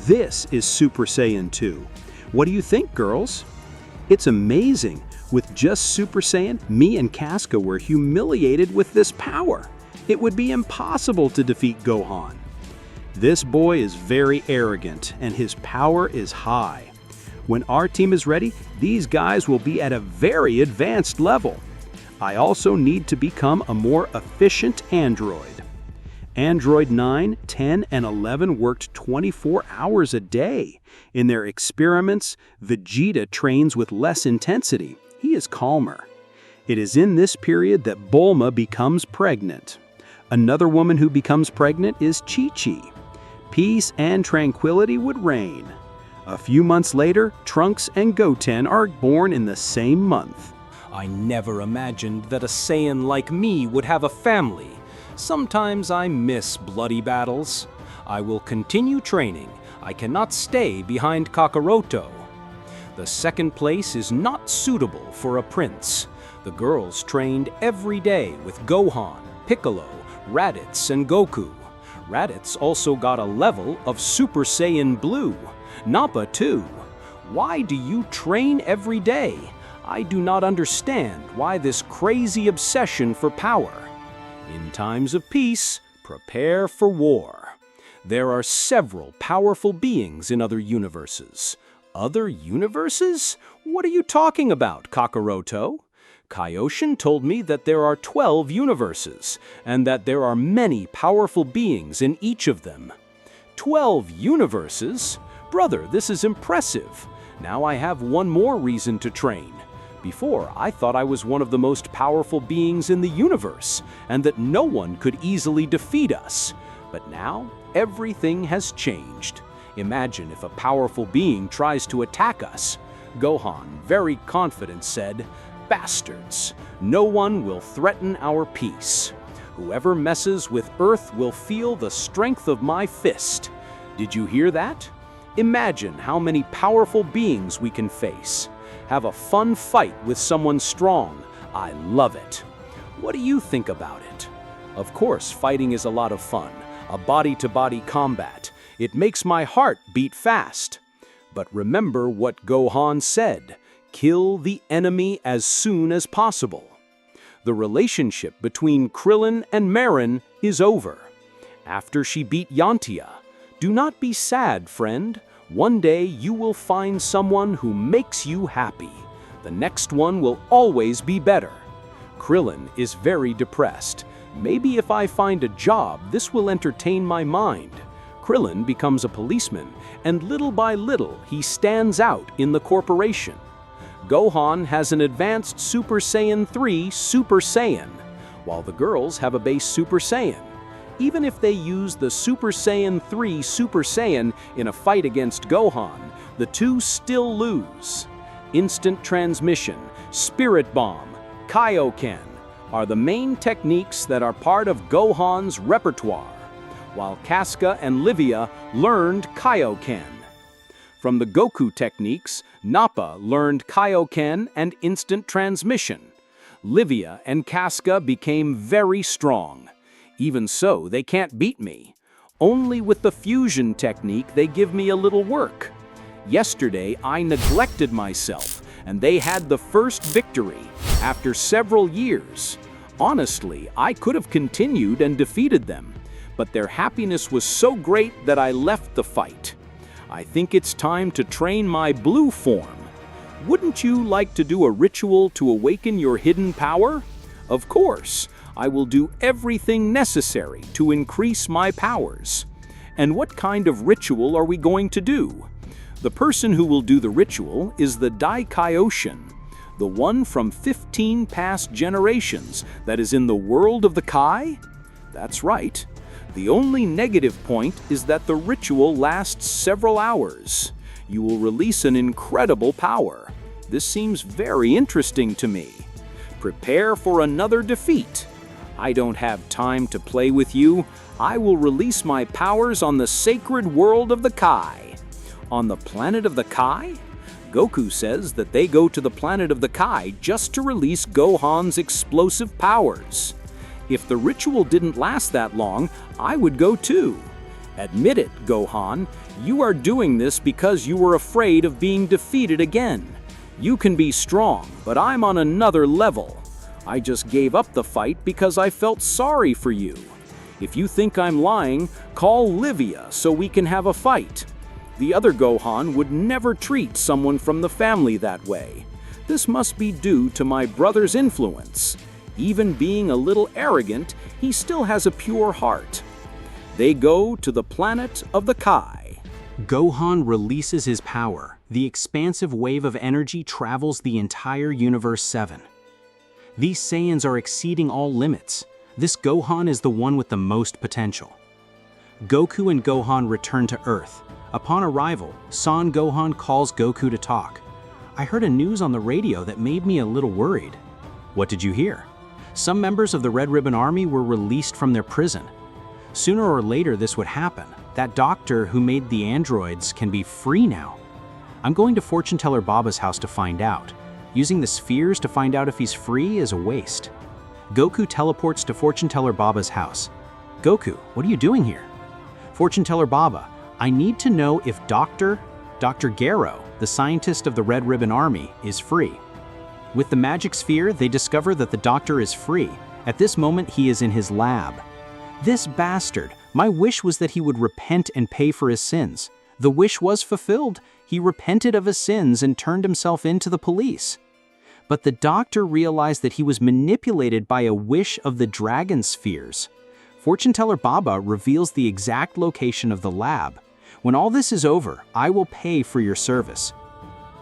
This is Super Saiyan 2. What do you think, girls? It's amazing. With just Super Saiyan, me and Casca were humiliated with this power. It would be impossible to defeat Gohan. This boy is very arrogant, and his power is high. When our team is ready, these guys will be at a very advanced level. I also need to become a more efficient android. Android 9, 10, and 11 worked 24 hours a day. In their experiments, Vegeta trains with less intensity. He is calmer. It is in this period that Bulma becomes pregnant. Another woman who becomes pregnant is Chi-Chi. Peace and tranquility would reign. A few months later, Trunks and Goten are born in the same month. I never imagined that a Saiyan like me would have a family. Sometimes I miss bloody battles. I will continue training. I cannot stay behind Kakaroto. The second place is not suitable for a prince. The girls trained every day with Gohan, Piccolo, Raditz, and Goku. Raditz also got a level of Super Saiyan Blue. Nappa too. Why do you train every day? I do not understand why this crazy obsession for power. In times of peace, prepare for war. There are several powerful beings in other universes. Other universes? What are you talking about, Kakaroto? Kaioshin told me that there are 12 universes, and that there are many powerful beings in each of them. 12 universes? Brother, this is impressive. Now I have one more reason to train. Before, I thought I was one of the most powerful beings in the universe, and that no one could easily defeat us. But now, everything has changed. Imagine if a powerful being tries to attack us. Gohan, very confident, said, "Bastards, no one will threaten our peace. Whoever messes with Earth will feel the strength of my fist." Did you hear that? Imagine how many powerful beings we can face. Have a fun fight with someone strong. I love it. What do you think about it? Of course, fighting is a lot of fun, a body-to-body combat. It makes my heart beat fast. But remember what Gohan said, kill the enemy as soon as possible. The relationship between Krillin and Marin is over. After she beat Yantia, do not be sad, friend. One day you will find someone who makes you happy. The next one will always be better. Krillin is very depressed. Maybe if I find a job, this will entertain my mind. Krillin becomes a policeman, and little by little he stands out in the corporation. Gohan has an advanced Super Saiyan 3 Super Saiyan, while the girls have a base Super Saiyan. Even if they use the Super Saiyan 3 Super Saiyan in a fight against Gohan, the two still lose. Instant transmission, Spirit Bomb, Kaioken are the main techniques that are part of Gohan's repertoire, while Casca and Livia learned Kaioken. From the Goku techniques, Nappa learned Kaioken and instant transmission. Livia and Casca became very strong. Even so, they can't beat me. Only with the fusion technique they give me a little work. Yesterday, I neglected myself, and they had the first victory after several years. Honestly, I could have continued and defeated them, but their happiness was so great that I left the fight. I think it's time to train my blue form. Wouldn't you like to do a ritual to awaken your hidden power? Of course. I will do everything necessary to increase my powers. And what kind of ritual are we going to do? The person who will do the ritual is the Daikaioshin, the one from 15 past generations that is in the world of the Kai? That's right. The only negative point is that the ritual lasts several hours. You will release an incredible power. This seems very interesting to me. Prepare for another defeat. I don't have time to play with you. I will release my powers on the sacred world of the Kai. On the planet of the Kai? Goku says that they go to the planet of the Kai just to release Gohan's explosive powers. If the ritual didn't last that long, I would go too. Admit it, Gohan. You are doing this because you were afraid of being defeated again. You can be strong, but I'm on another level. I just gave up the fight because I felt sorry for you. If you think I'm lying, call Livia so we can have a fight. The other Gohan would never treat someone from the family that way. This must be due to my brother's influence. Even being a little arrogant, he still has a pure heart. They go to the planet of the Kai. Gohan releases his power. The expansive wave of energy travels the entire Universe 7. These Saiyans are exceeding all limits. This Gohan is the one with the most potential. Goku and Gohan return to Earth. Upon arrival, Son Gohan calls Goku to talk. I heard a news on the radio that made me a little worried. What did you hear? Some members of the Red Ribbon Army were released from their prison. Sooner or later this would happen. That doctor who made the androids can be free now. I'm going to Fortune Teller Baba's house to find out. Using the spheres to find out if he's free is a waste. Goku teleports to Fortune Teller Baba's house. Goku, what are you doing here? Fortune Teller Baba, I need to know if Dr. Gero, the scientist of the Red Ribbon Army, is free. With the magic sphere, they discover that the doctor is free. At this moment, he is in his lab. This bastard, my wish was that he would repent and pay for his sins. The wish was fulfilled. He repented of his sins and turned himself in to the police. But the doctor realized that he was manipulated by a wish of the dragon spheres. Fortune Teller Baba reveals the exact location of the lab. When all this is over, I will pay for your service.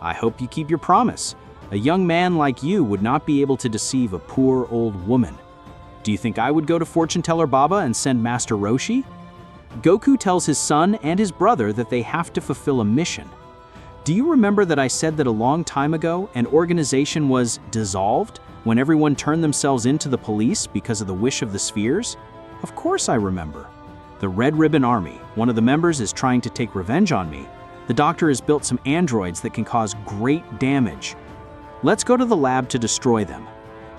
I hope you keep your promise. A young man like you would not be able to deceive a poor old woman. Do you think I would go to Fortune Teller Baba and send Master Roshi? Goku tells his son and his brother that they have to fulfill a mission. Do you remember that I said that a long time ago an organization was dissolved when everyone turned themselves into the police because of the wish of the spheres? Of course I remember. The Red Ribbon Army, one of the members is trying to take revenge on me. The doctor has built some androids that can cause great damage. Let's go to the lab to destroy them.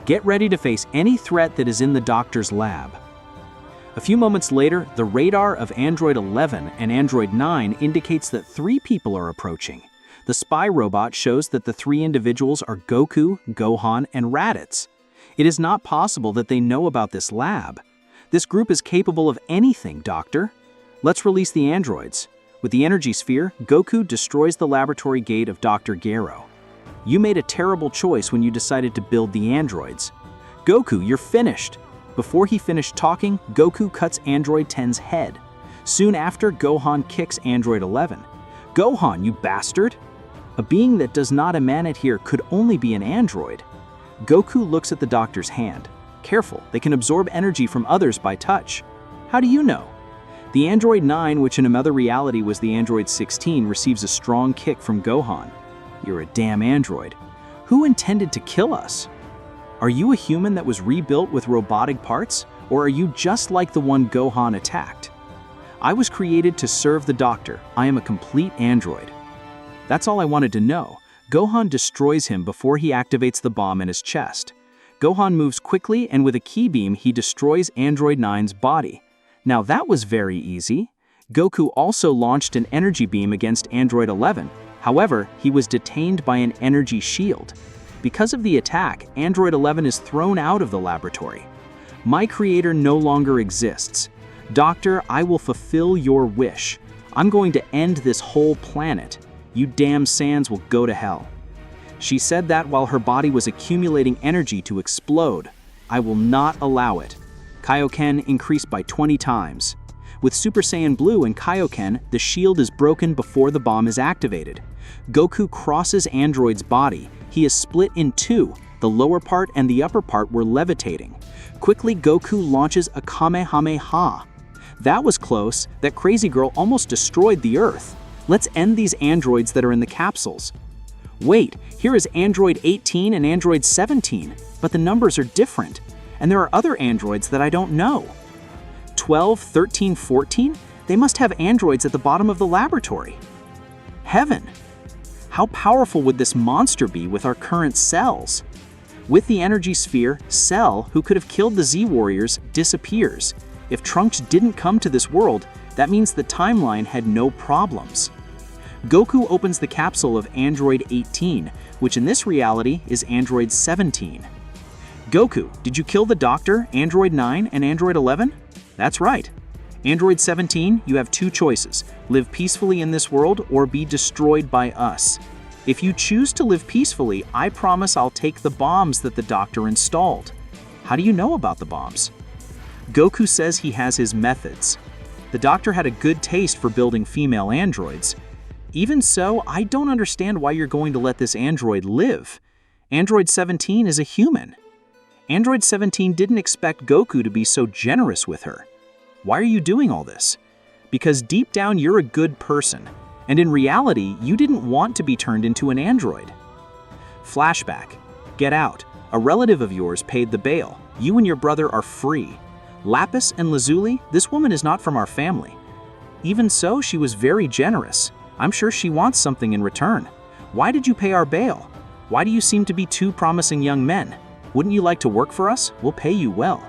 Get ready to face any threat that is in the doctor's lab. A few moments later, the radar of Android 11 and Android 9 indicates that 3 people are approaching. The spy robot shows that the 3 individuals are Goku, Gohan, and Raditz. It is not possible that they know about this lab. This group is capable of anything, Doctor. Let's release the androids. With the energy sphere, Goku destroys the laboratory gate of Dr. Gero. You made a terrible choice when you decided to build the androids. Goku, you're finished. Before he finished talking, Goku cuts Android 10's head. Soon after, Gohan kicks Android 11. Gohan, you bastard! A being that does not emanate here could only be an android. Goku looks at the doctor's hand. Careful, they can absorb energy from others by touch. How do you know? The Android 9, which in another reality was the Android 16, receives a strong kick from Gohan. You're a damn android. Who intended to kill us? Are you a human that was rebuilt with robotic parts, or are you just like the one Gohan attacked? I was created to serve the doctor. I am a complete android. That's all I wanted to know. Gohan destroys him before he activates the bomb in his chest. Gohan moves quickly, and with a key beam, he destroys Android 9's body. Now that was very easy. Goku also launched an energy beam against Android 11. However, he was detained by an energy shield. Because of the attack, Android 11 is thrown out of the laboratory. My creator no longer exists. Doctor, I will fulfill your wish. I'm going to end this whole planet. You damn Saiyans will go to hell. She said that while her body was accumulating energy to explode. I will not allow it. Kaioken increased by 20 times. With Super Saiyan Blue and Kaioken, the shield is broken before the bomb is activated. Goku crosses Android's body. He is split in 2. The lower part and the upper part were levitating. Quickly, Goku launches a Kamehameha. That was close. That crazy girl almost destroyed the Earth. Let's end these androids that are in the capsules. Wait, here is Android 18 and Android 17, but the numbers are different. And there are other androids that I don't know. 12, 13, 14? They must have androids at the bottom of the laboratory. Heaven! How powerful would this monster be with our current cells? With the energy sphere, Cell, who could have killed the Z-Warriors, disappears. If Trunks didn't come to this world, that means the timeline had no problems. Goku opens the capsule of Android 18, which in this reality is Android 17. Goku, did you kill the Doctor, Android 9, and Android 11? That's right. Android 17, you have two choices: live peacefully in this world or be destroyed by us. If you choose to live peacefully, I promise I'll take the bombs that the Doctor installed. How do you know about the bombs? Goku says he has his methods. The Doctor had a good taste for building female androids. Even so, I don't understand why you're going to let this android live. Android 17 is a human. Android 17 didn't expect Goku to be so generous with her. Why are you doing all this? Because deep down you're a good person, and in reality you didn't want to be turned into an android. Flashback. Get out. A relative of yours paid the bail. You and your brother are free. Lapis and Lazuli, this woman is not from our family. Even so, she was very generous. I'm sure she wants something in return. Why did you pay our bail? Why do you seem to be two promising young men? Wouldn't you like to work for us? We'll pay you well.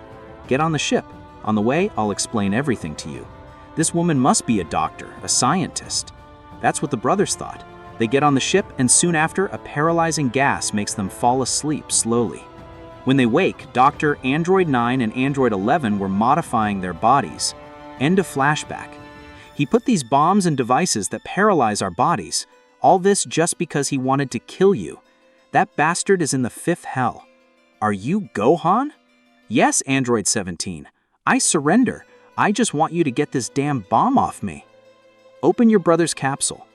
Get on the ship. On the way, I'll explain everything to you. This woman must be a doctor, a scientist. That's what the brothers thought. They get on the ship, and soon after, a paralyzing gas makes them fall asleep slowly. When they wake, Dr. Android 9 and Android 11 were modifying their bodies. End of flashback. He put these bombs and devices that paralyze our bodies. All this just because he wanted to kill you. That bastard is in the fifth hell. Are you Gohan? Yes, Android 17. I surrender. I just want you to get this damn bomb off me. Open your brother's capsule.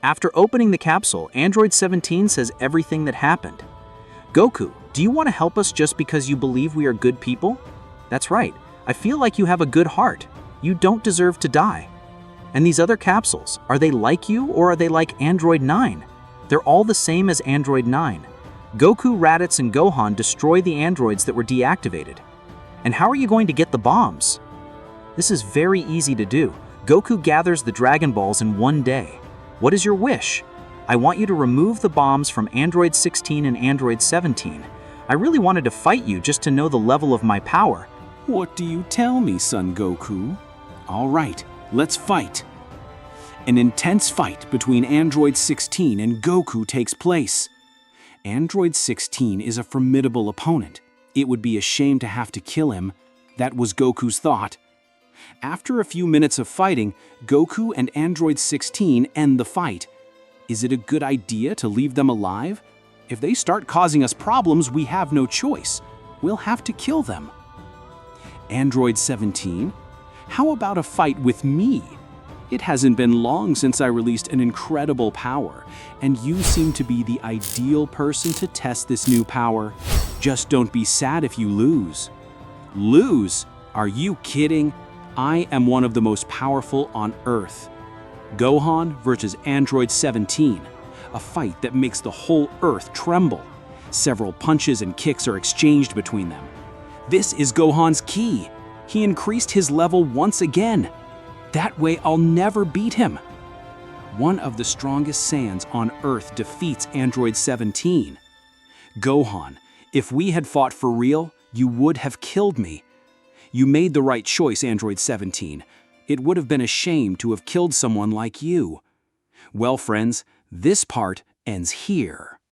After opening the capsule, Android 17 says everything that happened. Goku, do you want to help us just because you believe we are good people? That's right. I feel like you have a good heart. You don't deserve to die. And these other capsules, are they like you or are they like Android 9? They're all the same as Android 9. Goku, Raditz, and Gohan destroy the androids that were deactivated. And how are you going to get the bombs? This is very easy to do. Goku gathers the Dragon Balls in one day. What is your wish? I want you to remove the bombs from Android 16 and Android 17. I really wanted to fight you just to know the level of my power. What do you tell me, Son Goku? All right, let's fight. An intense fight between Android 16 and Goku takes place. Android 16 is a formidable opponent. It would be a shame to have to kill him. That was Goku's thought. After a few minutes of fighting, Goku and Android 16 end the fight. Is it a good idea to leave them alive? If they start causing us problems, we have no choice. We'll have to kill them. Android 17, how about a fight with me? It hasn't been long since I released an incredible power, and you seem to be the ideal person to test this new power. Just don't be sad if you lose. Lose? Are you kidding? I am one of the most powerful on Earth. Gohan versus Android 17, a fight that makes the whole Earth tremble. Several punches and kicks are exchanged between them. This is Gohan's key. He increased his level once again. That way I'll never beat him. One of the strongest Saiyans on Earth defeats Android 17. Gohan, if we had fought for real, you would have killed me. You made the right choice, Android 17. It would have been a shame to have killed someone like you. Well, friends, this part ends here.